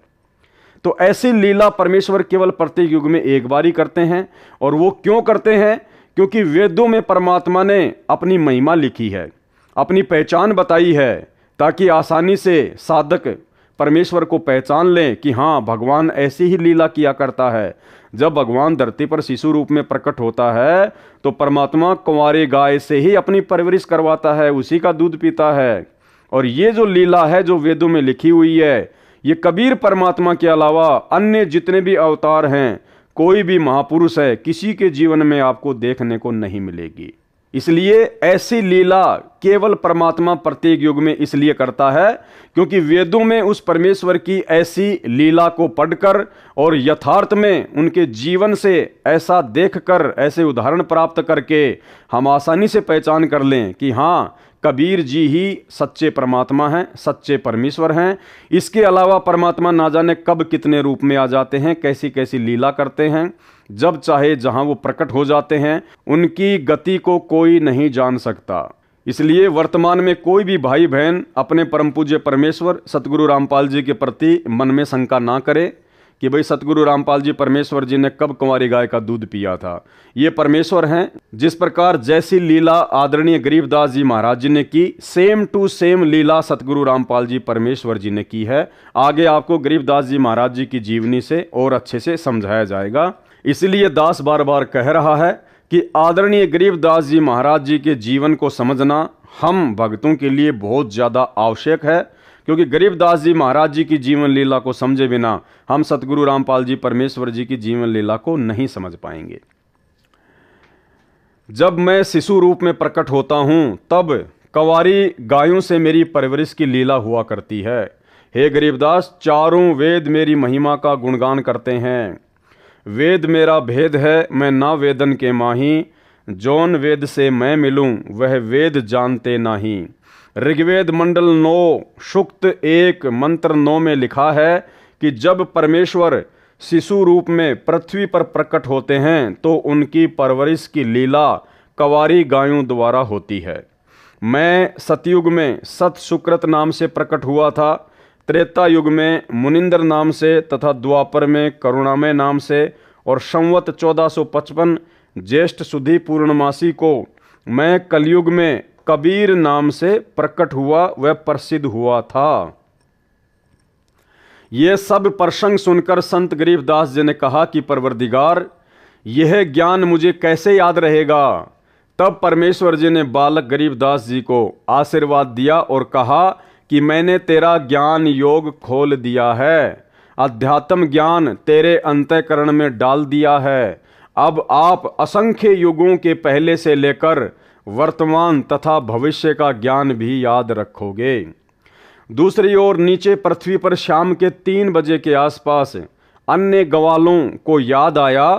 तो ऐसी लीला परमेश्वर केवल प्रत्येक युग में एक बार ही करते हैं। और वो क्यों करते हैं? क्योंकि वेदों में परमात्मा ने अपनी महिमा लिखी है, अपनी पहचान बताई है, ताकि आसानी से साधक परमेश्वर को पहचान लें कि हाँ, भगवान ऐसी ही लीला किया करता है। जब भगवान धरती पर शिशु रूप में प्रकट होता है तो परमात्मा कुंवारी गाय से ही अपनी परवरिश करवाता है, उसी का दूध पीता है। और ये जो लीला है जो वेदों में लिखी हुई है, ये कबीर परमात्मा के अलावा अन्य जितने भी अवतार हैं, कोई भी महापुरुष है, किसी के जीवन में आपको देखने को नहीं मिलेगी। इसलिए ऐसी लीला केवल परमात्मा प्रत्येक युग में इसलिए करता है क्योंकि वेदों में उस परमेश्वर की ऐसी लीला को पढ़कर और यथार्थ में उनके जीवन से ऐसा देखकर, ऐसे उदाहरण प्राप्त करके हम आसानी से पहचान कर लें कि हाँ, कबीर जी ही सच्चे परमात्मा हैं, सच्चे परमेश्वर हैं। इसके अलावा परमात्मा ना जाने कब कितने रूप में आ जाते हैं, कैसी कैसी लीला करते हैं, जब चाहे जहां वो प्रकट हो जाते हैं, उनकी गति को कोई नहीं जान सकता। इसलिए वर्तमान में कोई भी भाई बहन अपने परम पूज्य परमेश्वर सतगुरु रामपाल जी के प्रति मन में शंका ना करे कि भाई सतगुरु रामपाल जी परमेश्वर जी ने कब कुंवारी गाय का दूध पिया था। ये परमेश्वर हैं। जिस प्रकार जैसी लीला आदरणीय गरीबदास जी महाराज जी ने की, सेम टू सेम लीला सतगुरु रामपाल जी परमेश्वर जी ने की है। आगे आपको गरीबदास जी महाराज जी की जीवनी से और अच्छे से समझाया जाएगा। इसलिए दास बार बार कह रहा है कि आदरणीय गरीबदास जी महाराज जी के जीवन को समझना हम भक्तों के लिए बहुत ज़्यादा आवश्यक है, क्योंकि गरीबदास जी महाराज जी की जीवन लीला को समझे बिना हम सतगुरु रामपाल जी परमेश्वर जी की जीवन लीला को नहीं समझ पाएंगे। जब मैं शिशु रूप में प्रकट होता हूं तब कंवारी गायों से मेरी परवरिश की लीला हुआ करती है। हे गरीबदास, चारों वेद मेरी महिमा का गुणगान करते हैं। वेद मेरा भेद है, मैं ना वेदन के माही, जौन वेद से मैं मिलूं वह वेद जानते नाही। ऋग्वेद मंडल 9 सूक्त 1 मंत्र 9 में लिखा है कि जब परमेश्वर शिशु रूप में पृथ्वी पर प्रकट होते हैं तो उनकी परवरिश की लीला कंवारी गायों द्वारा होती है। मैं सतयुग में सत सुकृत नाम से प्रकट हुआ था, त्रेता युग में मुनिंदर नाम से तथा द्वापर में करुणामय नाम से, और संवत 1455 ज्येष्ठ सुधी पूर्णमासी को मैं कलयुग में कबीर नाम से प्रकट हुआ, वह प्रसिद्ध हुआ था। ये सब प्रसंग सुनकर संत गरीबदास जी ने कहा कि परवरदिगार, यह ज्ञान मुझे कैसे याद रहेगा। तब परमेश्वर जी ने बालक गरीबदास जी को आशीर्वाद दिया और कहा कि मैंने तेरा ज्ञान योग खोल दिया है, अध्यात्म ज्ञान तेरे अंतःकरण में डाल दिया है। अब आप असंख्य युगों के पहले से लेकर वर्तमान तथा भविष्य का ज्ञान भी याद रखोगे। दूसरी ओर नीचे पृथ्वी पर शाम के 3 बजे के आसपास अन्य ग्वालों को याद आया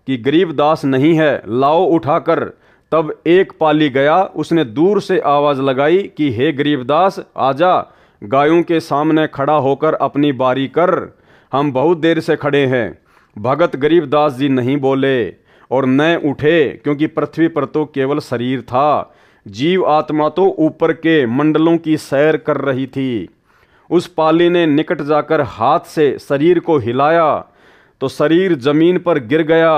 कि गरीबदास नहीं है, लाओ उठाकर। तब एक पाली गया, उसने दूर से आवाज लगाई कि हे गरीबदास आजा, गायों के सामने खड़ा होकर अपनी बारी कर। हम बहुत देर से खड़े हैं। भगत गरीबदास जी नहीं बोले और न उठे, क्योंकि पृथ्वी पर तो केवल शरीर था, जीव आत्मा तो ऊपर के मंडलों की सैर कर रही थी। उस पाली ने निकट जाकर हाथ से शरीर को हिलाया तो शरीर जमीन पर गिर गया।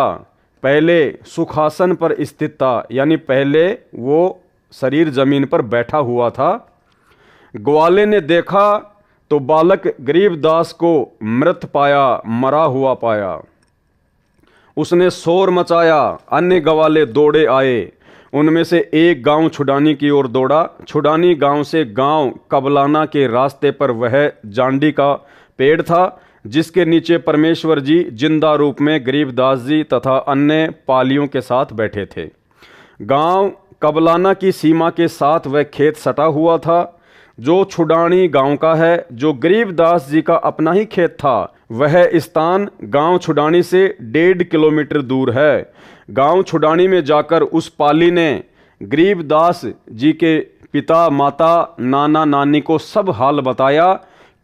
पहले सुखासन पर स्थित था, यानी पहले वो शरीर जमीन पर बैठा हुआ था। ग्वाले ने देखा तो बालक गरीबदास को मृत पाया, मरा हुआ पाया। उसने शोर मचाया, अन्य ग्वाले दौड़े आए। उनमें से एक गांव छुडानी की ओर दौड़ा। छुडानी गांव से गांव कबलाना के रास्ते पर वह जांडी का पेड़ था, जिसके नीचे परमेश्वर जी जिंदा रूप में गरीबदास जी तथा अन्य पालियों के साथ बैठे थे। गांव कबलाना की सीमा के साथ वह खेत सटा हुआ था, जो छुडानी गांव का है, जो गरीबदास जी का अपना ही खेत था। वह स्थान गांव छुडानी से 1.5 किलोमीटर दूर है। गांव छुडानी में जाकर उस पाली ने गरीबदास जी के पिता, माता, नाना, नानी को सब हाल बताया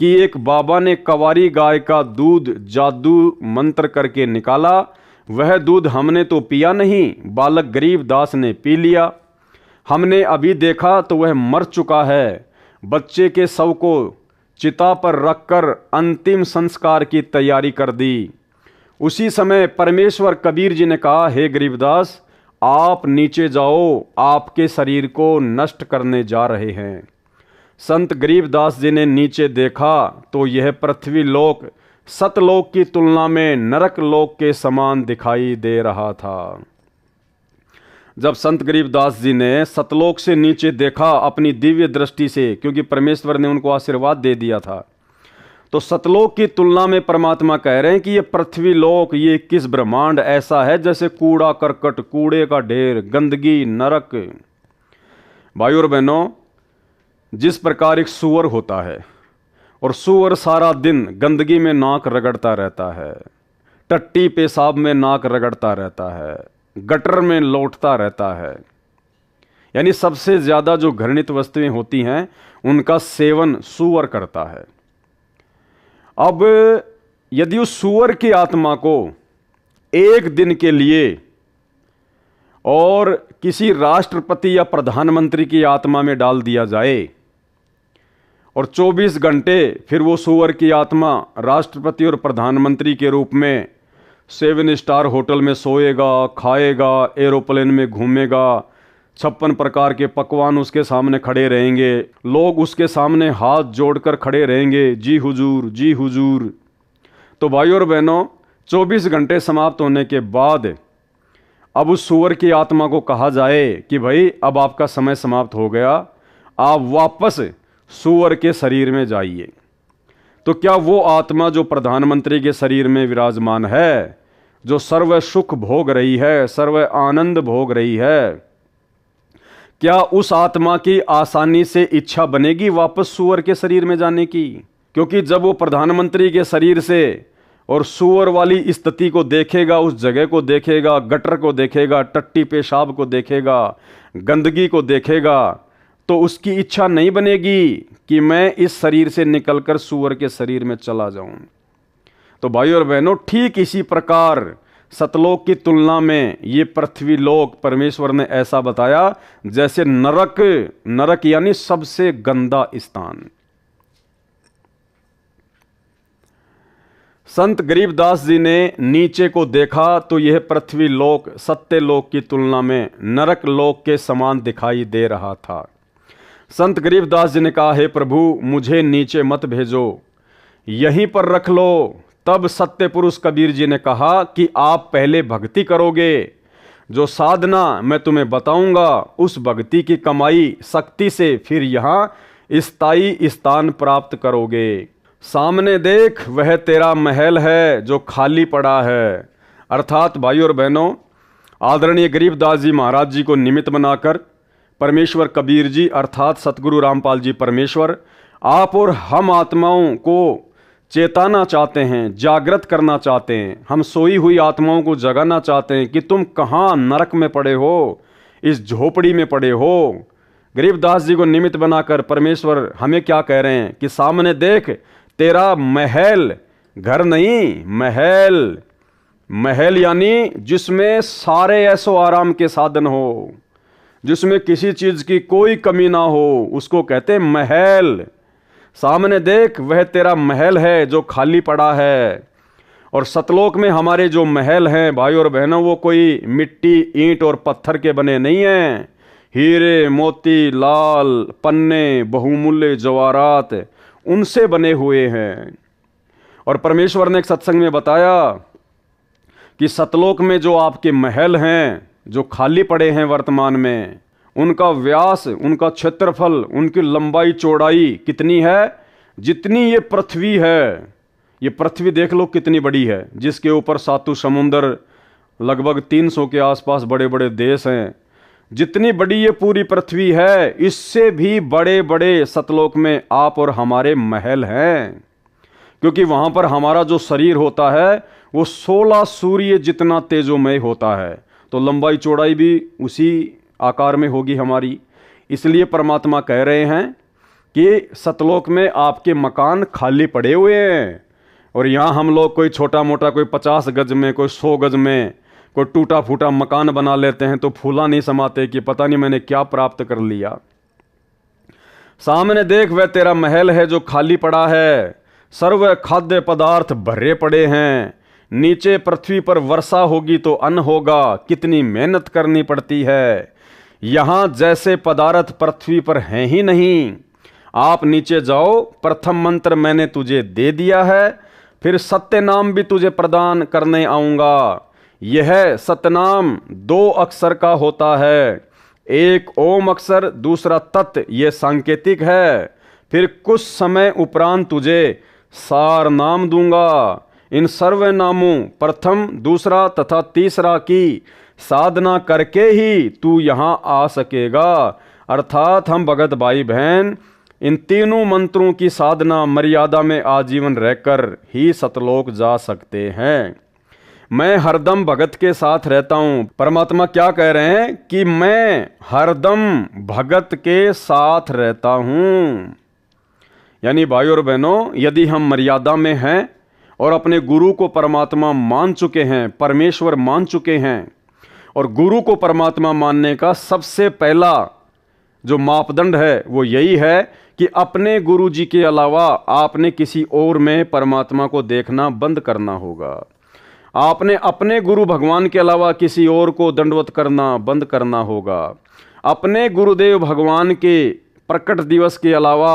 कि एक बाबा ने कवारी गाय का दूध जादू मंत्र करके निकाला। वह दूध हमने तो पिया नहीं, बालक गरीबदास ने पी लिया। हमने अभी देखा तो वह मर चुका है। बच्चे के शव को चिता पर रखकर अंतिम संस्कार की तैयारी कर दी। उसी समय परमेश्वर कबीर जी ने कहा, हे गरीबदास, आप नीचे जाओ, आपके शरीर को नष्ट करने जा रहे हैं। संत गरीबदास जी ने नीचे देखा तो यह पृथ्वी लोक सतलोक की तुलना में नरक लोक के समान दिखाई दे रहा था। जब संत गरीबदास जी ने सतलोक से नीचे देखा अपनी दिव्य दृष्टि से, क्योंकि परमेश्वर ने उनको आशीर्वाद दे दिया था, तो सतलोक की तुलना में परमात्मा कह रहे हैं कि ये पृथ्वी लोक, ये 21 ब्रह्मांड ऐसा है जैसे कूड़ा करकट, कूड़े का ढेर, गंदगी, नरक। भाइयों और बहनों, जिस प्रकार एक सूअर होता है और सूअर सारा दिन गंदगी में नाक रगड़ता रहता है, टट्टी पेशाब में नाक रगड़ता रहता है, गटर में लौटता रहता है, यानी सबसे ज्यादा जो घृणित वस्तुएं होती हैं उनका सेवन सूअर करता है। अब यदि उस सूअर की आत्मा को एक दिन के लिए और किसी राष्ट्रपति या प्रधानमंत्री की आत्मा में डाल दिया जाए और 24 घंटे फिर वो सूअर की आत्मा राष्ट्रपति और प्रधानमंत्री के रूप में 7 स्टार होटल में सोएगा, खाएगा, एरोप्लेन में घूमेगा, 56 प्रकार के पकवान उसके सामने खड़े रहेंगे, लोग उसके सामने हाथ जोड़कर खड़े रहेंगे, जी हुजूर, जी हुजूर। तो भाइयों और बहनों, 24 घंटे समाप्त होने के बाद अब उस सूअर की आत्मा को कहा जाए कि भाई अब आपका समय समाप्त हो गया, आप वापस सूअर के शरीर में जाइए। तो क्या वो आत्मा जो प्रधानमंत्री के शरीर में विराजमान है, जो सर्व सुख भोग रही है, सर्व आनंद भोग रही है, क्या उस आत्मा की आसानी से इच्छा बनेगी वापस सूअर के शरीर में जाने की? क्योंकि जब वो प्रधानमंत्री के शरीर से और सूअर वाली स्थिति को देखेगा, उस जगह को देखेगा, गटर को देखेगा, टट्टी पेशाब को देखेगा, गंदगी को देखेगा, तो उसकी इच्छा नहीं बनेगी कि मैं इस शरीर से निकलकर सूअर के शरीर में चला जाऊं। तो भाइयों और बहनों, ठीक इसी प्रकार सतलोक की तुलना में ये पृथ्वी लोक परमेश्वर ने ऐसा बताया जैसे नरक, नरक यानी सबसे गंदा स्थान। संत गरीबदास जी ने नीचे को देखा तो यह पृथ्वी लोक सत्य लोक की तुलना में नरक लोक के समान दिखाई दे रहा था। संत गरीबदास जी ने कहा, हे प्रभु, मुझे नीचे मत भेजो, यहीं पर रख लो। तब सत्य पुरुष कबीर जी ने कहा कि आप पहले भक्ति करोगे, जो साधना मैं तुम्हें बताऊंगा, उस भक्ति की कमाई शक्ति से फिर यहाँ स्थायी स्थान प्राप्त करोगे। सामने देख, वह तेरा महल है जो खाली पड़ा है। अर्थात भाइयों और बहनों, आदरणीय गरीबदास जी महाराज जी को निमित्त बनाकर परमेश्वर कबीर जी अर्थात सतगुरु रामपाल जी परमेश्वर आप और हम आत्माओं को चेताना चाहते हैं, जागृत करना चाहते हैं। हम सोई हुई आत्माओं को जगाना चाहते हैं कि तुम कहाँ नरक में पड़े हो, इस झोपड़ी में पड़े हो। गरीबदास जी को निमित्त बनाकर परमेश्वर हमें क्या कह रहे हैं कि सामने देख, तेरा महल घर नहीं, महल। महल यानी जिसमें सारे ऐसो आराम के साधन हो, जिसमें किसी चीज की कोई कमी ना हो, उसको कहते महल। सामने देख, वह तेरा महल है जो खाली पड़ा है। और सतलोक में हमारे जो महल हैं भाई और बहनों, वो कोई मिट्टी, ईंट और पत्थर के बने नहीं हैं। हीरे, मोती, लाल, पन्ने, बहुमूल्य जवाहरात, उनसे बने हुए हैं। और परमेश्वर ने एक सत्संग में बताया कि सतलोक में जो आपके महल हैं, जो खाली पड़े हैं वर्तमान में, उनका व्यास, उनका क्षेत्रफल, उनकी लंबाई चौड़ाई कितनी है? जितनी ये पृथ्वी है। ये पृथ्वी देख लो कितनी बड़ी है, जिसके ऊपर 7 समुंदर, लगभग 300 के आसपास बड़े बड़े देश हैं। जितनी बड़ी ये पूरी पृथ्वी है, इससे भी बड़े बड़े सतलोक में आप और हमारे महल हैं। क्योंकि वहां पर हमारा जो शरीर होता है वो 16 सूर्य जितना तेजोमय होता है, तो लंबाई चौड़ाई भी उसी आकार में होगी हमारी। इसलिए परमात्मा कह रहे हैं कि सतलोक में आपके मकान खाली पड़े हुए हैं। और यहाँ हम लोग कोई छोटा मोटा, कोई 50 गज में, कोई 100 गज में, कोई टूटा फूटा मकान बना लेते हैं, तो फूला नहीं समाते कि पता नहीं मैंने क्या प्राप्त कर लिया। सामने देख, वह तेरा महल है जो खाली पड़ा है। सर्व खाद्य पदार्थ भरे पड़े हैं। नीचे पृथ्वी पर वर्षा होगी तो अन्न होगा। कितनी मेहनत करनी पड़ती है। यहाँ जैसे पदार्थ पृथ्वी पर हैं ही नहीं। आप नीचे जाओ, प्रथम मंत्र मैंने तुझे दे दिया है, फिर सत्य नाम भी तुझे प्रदान करने आऊंगा। यह सतनाम 2 अक्षर का होता है, एक ओम अक्षर, दूसरा तत्, ये सांकेतिक है। फिर कुछ समय उपरांत तुझे सार नाम दूंगा। इन सर्व नामों प्रथम, दूसरा तथा तीसरा की साधना करके ही तू यहाँ आ सकेगा। अर्थात हम भगत भाई बहन इन तीनों मंत्रों की साधना मर्यादा में आजीवन रहकर ही सतलोक जा सकते हैं। मैं हरदम भगत के साथ रहता हूं। परमात्मा क्या कह रहे हैं कि मैं हरदम भगत के साथ रहता हूं। यानी भाई और बहनों, यदि हम मर्यादा में हैं और अपने गुरु को परमात्मा मान चुके हैं, परमेश्वर मान चुके हैं, और गुरु को परमात्मा मानने का सबसे पहला जो मापदंड है वो यही है कि अपने गुरु जी के अलावा आपने किसी और में परमात्मा को देखना बंद करना होगा। आपने अपने गुरु भगवान के अलावा किसी और को दंडवत करना बंद करना होगा। अपने गुरुदेव भगवान के प्रकट दिवस के अलावा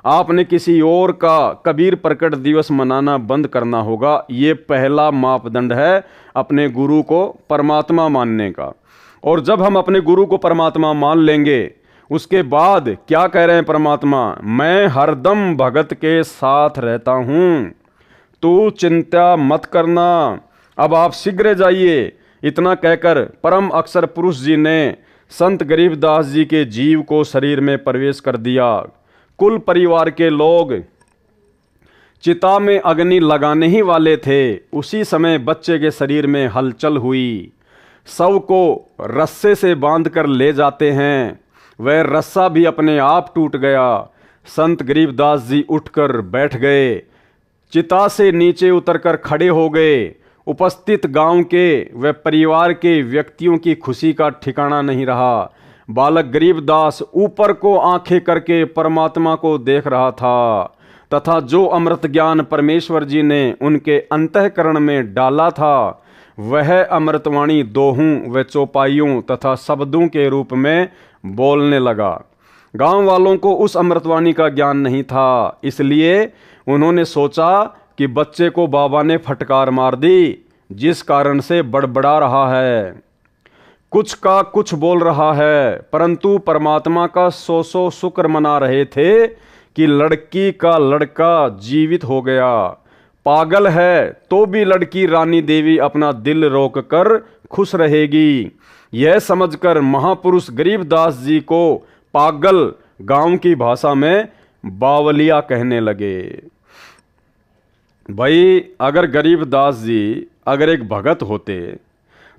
आपने किसी और का कबीर प्रकट दिवस मनाना बंद करना होगा। ये पहला मापदंड है अपने गुरु को परमात्मा मानने का। और जब हम अपने गुरु को परमात्मा मान लेंगे, उसके बाद क्या कह रहे हैं परमात्मा? मैं हरदम भगत के साथ रहता हूं, तू चिंता मत करना, अब आप शीघ्र जाइए। इतना कहकर परम अक्षर पुरुष जी ने संत गरीबदास जी के जीव को शरीर में प्रवेश कर दिया। कुल परिवार के लोग चिता में अग्नि लगाने ही वाले थे। उसी समय बच्चे के शरीर में हलचल हुई। शव को रस्से से बांधकर ले जाते हैं, वह रस्सा भी अपने आप टूट गया। संत गरीबदास जी उठकर बैठ गए, चिता से नीचे उतरकर खड़े हो गए। उपस्थित गांव के व परिवार के व्यक्तियों की खुशी का ठिकाना नहीं रहा। बालक गरीबदास ऊपर को आंखें करके परमात्मा को देख रहा था, तथा जो अमृत ज्ञान परमेश्वर जी ने उनके अंतःकरण में डाला था, वह अमृतवाणी दोहों व चौपाइयों तथा शब्दों के रूप में बोलने लगा। गांव वालों को उस अमृतवाणी का ज्ञान नहीं था, इसलिए उन्होंने सोचा कि बच्चे को बाबा ने फटकार मार दी, जिस कारण से बड़बड़ा रहा है, कुछ का कुछ बोल रहा है। परंतु परमात्मा का सौ शुक्र मना रहे थे कि लड़की का लड़का जीवित हो गया। पागल है तो भी लड़की रानी देवी अपना दिल रोक कर खुश रहेगी। यह समझकर महापुरुष गरीबदास जी को पागल गांव की भाषा में बावलिया कहने लगे। भाई, अगर गरीबदास जी अगर एक भगत होते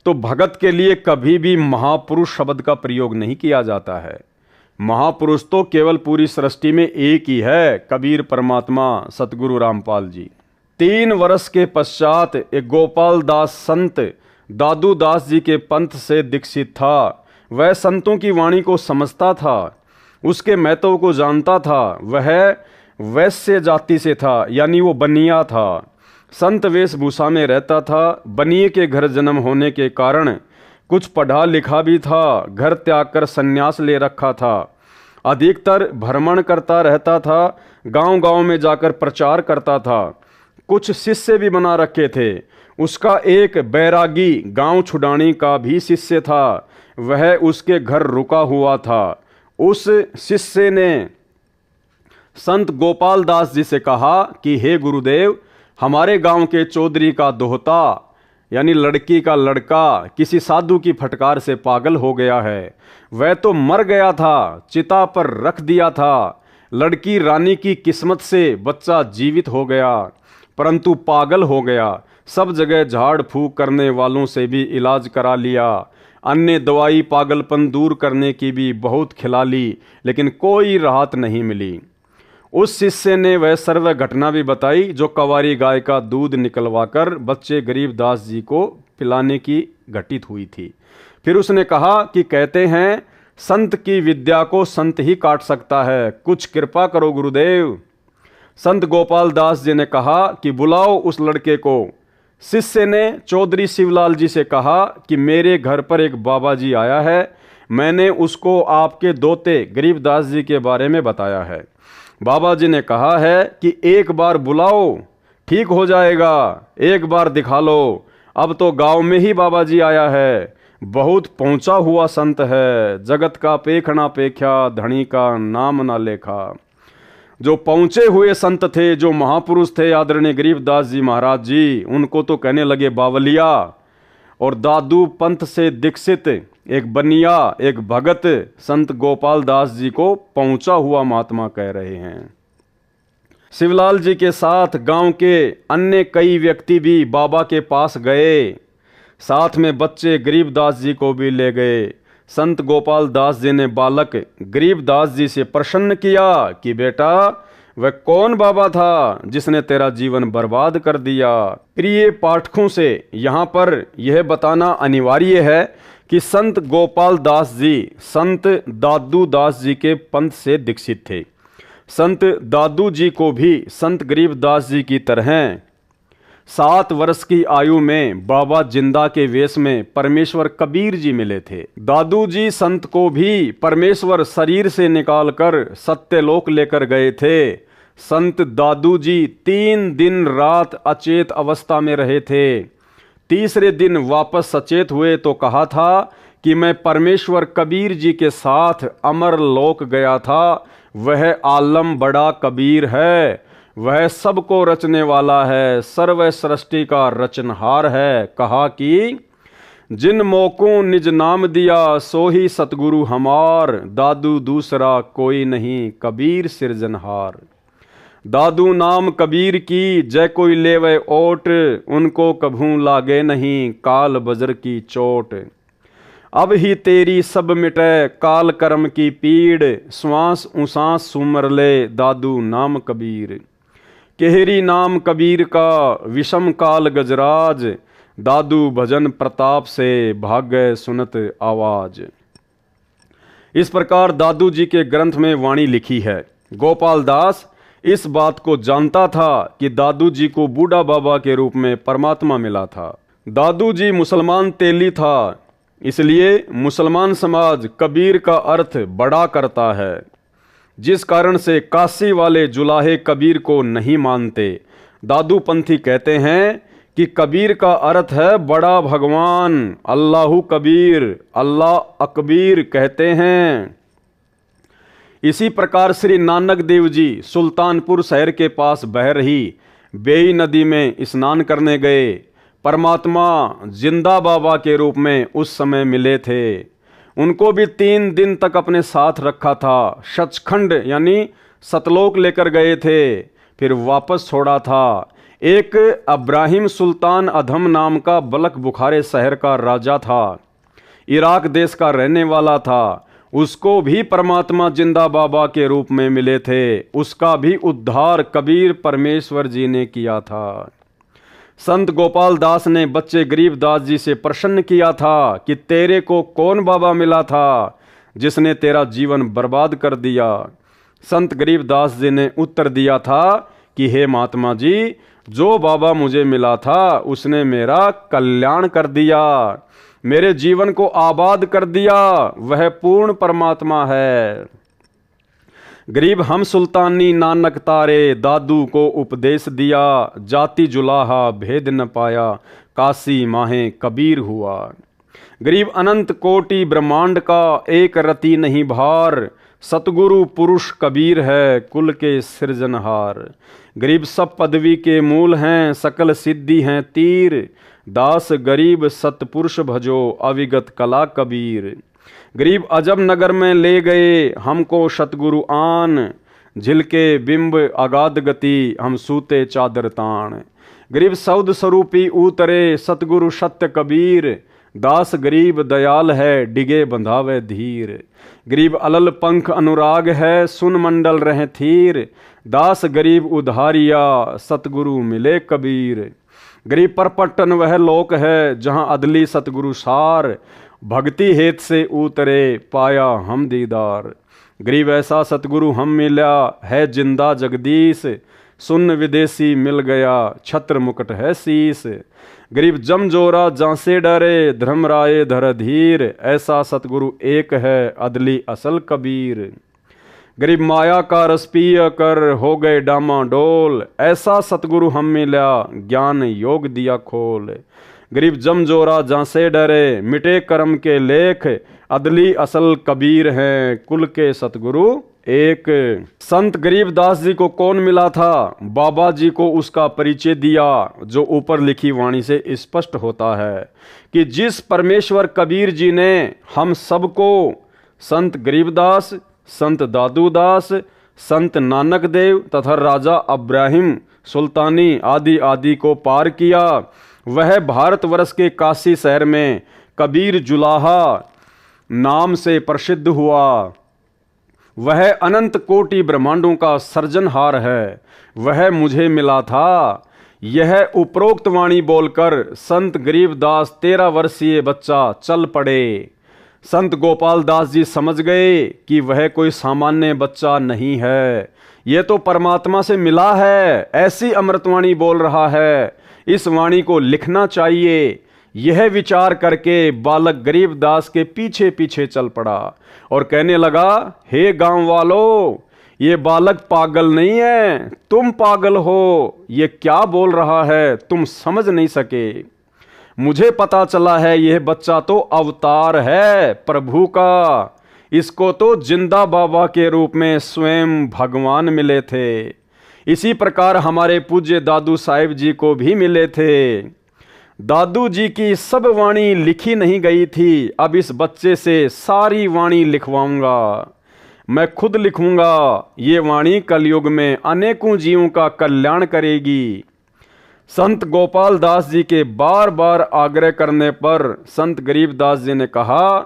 तो भगत के लिए कभी भी महापुरुष शब्द का प्रयोग नहीं किया जाता है। महापुरुष तो केवल पूरी सृष्टि में एक ही है, कबीर परमात्मा सतगुरु रामपाल जी। 3 वर्ष के पश्चात एक गोपाल दास संत दादू दास जी के पंथ से दीक्षित था। वह संतों की वाणी को समझता था, उसके महत्व को जानता था। वह वैश्य जाति से था, यानी वो बनिया था। संत वेशभूषा में रहता था। बनिए के घर जन्म होने के कारण कुछ पढ़ा लिखा भी था। घर त्याग कर संन्यास ले रखा था। अधिकतर भ्रमण करता रहता था, गांव-गांव में जाकर प्रचार करता था। कुछ शिष्य भी बना रखे थे। उसका एक बैरागी गांव छुड़ानी का भी शिष्य था, वह उसके घर रुका हुआ था। उस शिष्य ने संत गोपाल दास जी से कहा कि हे गुरुदेव, हमारे गांव के चौधरी का दोहता यानी लड़की का लड़का किसी साधु की फटकार से पागल हो गया है। वह तो मर गया था, चिता पर रख दिया था। लड़की रानी की किस्मत से बच्चा जीवित हो गया, परंतु पागल हो गया। सब जगह झाड़ फूक करने वालों से भी इलाज करा लिया। अन्य दवाई पागलपन दूर करने की भी बहुत खिला ली, लेकिन कोई राहत नहीं मिली। उस शिष्य ने वह सर्व घटना भी बताई जो कवारी गाय का दूध निकलवाकर बच्चे गरीब दास जी को पिलाने की घटित हुई थी। फिर उसने कहा कि कहते हैं संत की विद्या को संत ही काट सकता है, कुछ कृपा करो गुरुदेव। संत गोपाल दास जी ने कहा कि बुलाओ उस लड़के को। शिष्य ने चौधरी शिवलाल जी से कहा कि मेरे घर पर एक बाबा जी आया है, मैंने उसको आपके दोते गरीबदास जी के बारे में बताया है। बाबा जी ने कहा है कि एक बार बुलाओ, ठीक हो जाएगा, एक बार दिखा लो। अब तो गांव में ही बाबा जी आया है, बहुत पहुंचा हुआ संत है, जगत का पेखना पेख्या, धनी का नाम ना लेखा। जो पहुंचे हुए संत थे, जो महापुरुष थे आदरणीय गरीबदास जी महाराज जी, उनको तो कहने लगे बावलिया। और दादू पंथ से दीक्षित एक बनिया, एक भगत संत गोपाल दास जी को पहुंचा हुआ महात्मा कह रहे हैं। शिवलाल जी के साथ गांव के अन्य कई व्यक्ति भी बाबा के पास गए, साथ में बच्चे गरीबदास जी को भी ले गए। संत गोपाल दास जी ने बालक गरीबदास जी से प्रश्न किया कि बेटा, वह कौन बाबा था जिसने तेरा जीवन बर्बाद कर दिया। प्रिय पाठकों से यहाँ पर यह बताना अनिवार्य है कि संत गोपाल दास जी संत दादू दास जी के पंथ से दीक्षित थे। संत दादू जी को भी संत गरीबदास जी की तरह 7 वर्ष की आयु में बाबा जिंदा के वेश में परमेश्वर कबीर जी मिले थे। दादू जी संत को भी परमेश्वर शरीर से निकालकर सत्यलोक लेकर गए थे। संत दादू जी 3 दिन रात अचेत अवस्था में रहे थे। तीसरे दिन वापस सचेत हुए तो कहा था कि मैं परमेश्वर कबीर जी के साथ अमर लोक गया था। वह आलम बड़ा कबीर है, वह सबको रचने वाला है, सर्व सृष्टि का रचनहार है। कहा कि जिन मौकों निज नाम दिया, सो ही सतगुरु हमार, दादू दूसरा कोई नहीं, कबीर सिरजनहार। दादू नाम कबीर की, जय कोई लेवे ओट, उनको कभू लागे नहीं, काल बजर की चोट। अब ही तेरी सब मिटे, काल कर्म की पीड़, श्वास उसास सुमर ले, दादू नाम कबीर। केहरी नाम कबीर का, विषम काल गजराज, दादू भजन प्रताप से, भाग्य सुनत आवाज। इस प्रकार दादू जी के ग्रंथ में वाणी लिखी है। गोपाल दास इस बात को जानता था कि दादू जी को बूढ़ा बाबा के रूप में परमात्मा मिला था। दादू जी मुसलमान तेली था, इसलिए मुसलमान समाज कबीर का अर्थ बड़ा करता है, जिस कारण से काशी वाले जुलाहे कबीर को नहीं मानते। दादू पंथी कहते हैं कि कबीर का अर्थ है बड़ा भगवान, अल्लाहु कबीर, अल्लाह अकबीर कहते हैं। इसी प्रकार श्री नानक देव जी सुल्तानपुर शहर के पास बह रही बेई नदी में स्नान करने गए। परमात्मा जिंदा बाबा के रूप में उस समय मिले थे। उनको भी 3 दिन तक अपने साथ रखा था। सचखंड यानी सतलोक लेकर गए थे, फिर वापस छोड़ा था। एक अब्राहिम सुल्तान अधम नाम का बलक बुखारे शहर का राजा था, इराक देश का रहने वाला था। उसको भी परमात्मा जिंदा बाबा के रूप में मिले थे, उसका भी उद्धार कबीर परमेश्वर जी ने किया था। संत गोपाल दास ने बच्चे गरीबदास जी से प्रश्न किया था कि तेरे को कौन बाबा मिला था जिसने तेरा जीवन बर्बाद कर दिया। संत गरीबदास जी ने उत्तर दिया था कि हे महात्मा जी, जो बाबा मुझे मिला था उसने मेरा कल्याण कर दिया, मेरे जीवन को आबाद कर दिया, वह पूर्ण परमात्मा है। गरीब हम सुल्तानी नानक तारे, दादू को उपदेश दिया, जाति जुलाहा भेद न पाया, काशी माहे कबीर हुआ। गरीब अनंत कोटि ब्रह्मांड का एक रति नहीं भार, सतगुरु पुरुष कबीर है कुल के सृजनहार। गरीब सब पदवी के मूल हैं, सकल सिद्धि हैं तीर, दास गरीब सतपुरुष भजो अविगत कला कबीर। गरीब अजब नगर में ले गए हमको सतगुरु आन, झिलके बिंब अगाध गति हम सूते चादर तान। गरीब सौद स्वरूपी उतरे सतगुरु सत्य कबीर, दास गरीब दयाल है डिगे बंधावे धीर। गरीब अलल पंख अनुराग है सुन मंडल रहे थीर, दास गरीब उधारिया सतगुरु मिले कबीर। गरीब परपटन वह लोक है जहाँ अदली सतगुरु सार, भक्ति हेत से उतरे पाया हम दीदार। गरीब ऐसा सतगुरु हम मिला है जिंदा जगदीश, सुन विदेशी मिल गया छत्र मुकुट है शीस। गरीब जमजोरा जांसे डरे धर्मराय धर धीर, ऐसा सतगुरु एक है अदली असल कबीर। गरीब माया का रस पिय कर हो गए डामाडोल, ऐसा सतगुरु हम मिला ज्ञान योग दिया खोल। गरीब जमजोरा जांसे डरे मिटे कर्म के लेख, अदली असल कबीर हैं कुल के सतगुरु एक। संत गरीबदास जी को कौन मिला था? बाबा जी को उसका परिचय दिया, जो ऊपर लिखी वाणी से स्पष्ट होता है कि जिस परमेश्वर कबीर जी ने हम सबको संत गरीबदास, संत दादूदास, संत नानक देव तथा राजा अब्राहिम सुल्तानी आदि आदि को पार किया, वह भारतवर्ष के काशी शहर में कबीर जुलाहा नाम से प्रसिद्ध हुआ। वह अनंत कोटि ब्रह्मांडों का सर्जनहार है, वह मुझे मिला था। यह उपरोक्त वाणी बोलकर संत गरीबदास 13 वर्षीय बच्चा चल पड़े। संत गोपाल दास जी समझ गए कि वह कोई सामान्य बच्चा नहीं है, यह तो परमात्मा से मिला है, ऐसी अमृतवाणी बोल रहा है, इस वाणी को लिखना चाहिए। यह विचार करके बालक गरीबदास के पीछे पीछे चल पड़ा और कहने लगा, हे गांव वालों, ये बालक पागल नहीं है, तुम पागल हो। ये क्या बोल रहा है तुम समझ नहीं सके। मुझे पता चला है यह बच्चा तो अवतार है प्रभु का, इसको तो जिंदा बाबा के रूप में स्वयं भगवान मिले थे। इसी प्रकार हमारे पूज्य दादू साहिब जी को भी मिले थे। दादू जी की सब वाणी लिखी नहीं गई थी, अब इस बच्चे से सारी वाणी लिखवाऊंगा, मैं खुद लिखूंगा। ये वाणी कलयुग में अनेकों जीवों का कल्याण करेगी। संत गोपाल दास जी के बार बार आग्रह करने पर संत गरीबदास जी ने कहा,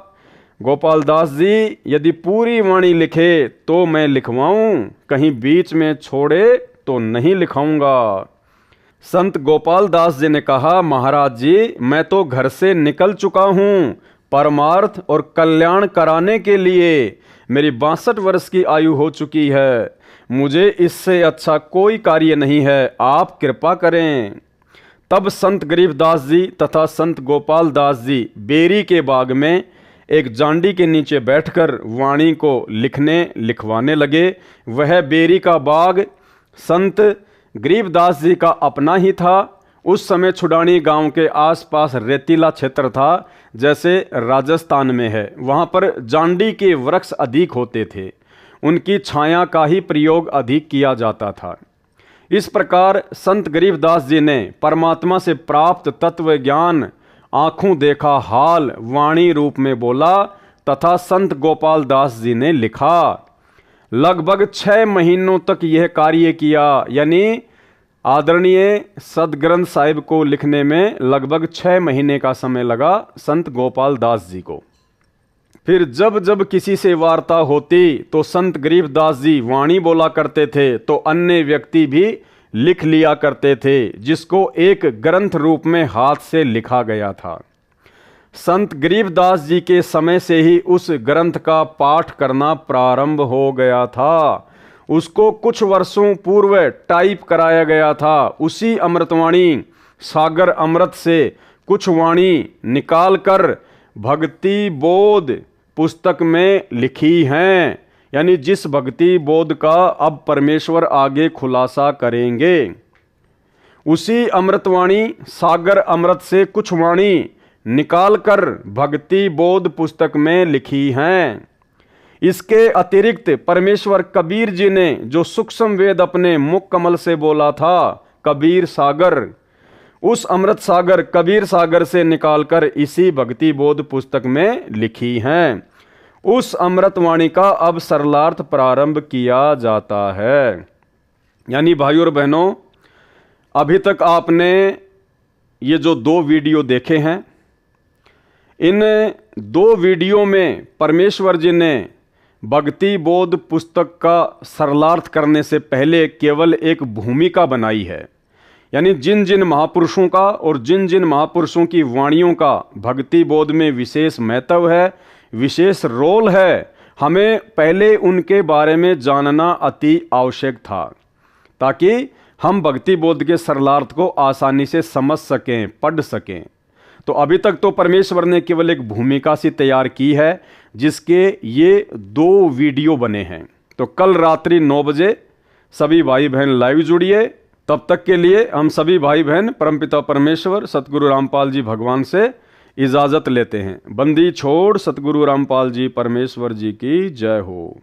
गोपाल दास जी यदि पूरी वाणी लिखे तो मैं लिखवाऊं, कहीं बीच में छोड़े तो नहीं लिखाऊंगा। संत गोपाल दास जी ने कहा, महाराज जी मैं तो घर से निकल चुका हूँ परमार्थ और कल्याण कराने के लिए। मेरी 62 वर्ष की आयु हो चुकी है, मुझे इससे अच्छा कोई कार्य नहीं है, आप कृपा करें। तब संत गरीबदास जी तथा संत गोपाल दास जी बेरी के बाग में एक जांडी के नीचे बैठकर वाणी को लिखवाने लगे। वह बेरी का बाग संत गरीबदास जी का अपना ही था। उस समय छुडानी गांव के आसपास रेतीला क्षेत्र था, जैसे राजस्थान में है। वहां पर जांडी के वृक्ष अधिक होते थे, उनकी छाया का ही प्रयोग अधिक किया जाता था। इस प्रकार संत गरीबदास जी ने परमात्मा से प्राप्त तत्व ज्ञान आंखों देखा हाल वाणी रूप में बोला तथा संत गोपाल दास जी ने लिखा। लगभग 6 महीनों तक यह कार्य किया, यानी आदरणीय सदग्रंथ साहिब को लिखने में लगभग 6 महीने का समय लगा संत गोपाल दास जी को। फिर जब जब किसी से वार्ता होती तो संत गरीबदास जी वाणी बोला करते थे, तो अन्य व्यक्ति भी लिख लिया करते थे, जिसको एक ग्रंथ रूप में हाथ से लिखा गया था। संत गरीबदास जी के समय से ही उस ग्रंथ का पाठ करना प्रारंभ हो गया था। उसको कुछ वर्षों पूर्व टाइप कराया गया था। उसी अमृतवाणी सागर अमृत से कुछ वाणी निकालकर भक्ति बोध पुस्तक में लिखी हैं। यानी जिस भक्ति बोध का अब परमेश्वर आगे खुलासा करेंगे, उसी अमृतवाणी सागर अमृत से कुछ वाणी निकालकर भक्ति बोध पुस्तक में लिखी हैं। इसके अतिरिक्त परमेश्वर कबीर जी ने जो सूक्ष्म वेद अपने मुख कमल से बोला था, कबीर सागर, उस अमृत सागर कबीर सागर से निकालकर इसी भक्ति बोध पुस्तक में लिखी हैं। उस अमृतवाणी का अब सरलार्थ प्रारंभ किया जाता है। यानी भाइयों और बहनों, अभी तक आपने ये जो 2 वीडियो देखे हैं, इन 2 वीडियो में परमेश्वर जी ने भक्ति बोध पुस्तक का सरलार्थ करने से पहले केवल एक भूमिका बनाई है। यानी जिन जिन महापुरुषों का और जिन जिन महापुरुषों की वाणियों का भक्ति बोध में विशेष महत्व है, विशेष रोल है, हमें पहले उनके बारे में जानना अति आवश्यक था, ताकि हम भक्ति बोध के सरलार्थ को आसानी से समझ सकें, पढ़ सकें। तो अभी तक तो परमेश्वर ने केवल एक भूमिका सी तैयार की है, जिसके ये 2 वीडियो बने हैं। तो कल रात्रि 9 बजे सभी भाई बहन लाइव जुड़िए। तब तक के लिए हम सभी भाई बहन परमपिता परमेश्वर सतगुरु रामपाल जी भगवान से इजाज़त लेते हैं। बंदी छोड़ सतगुरु रामपाल जी परमेश्वर जी की जय हो।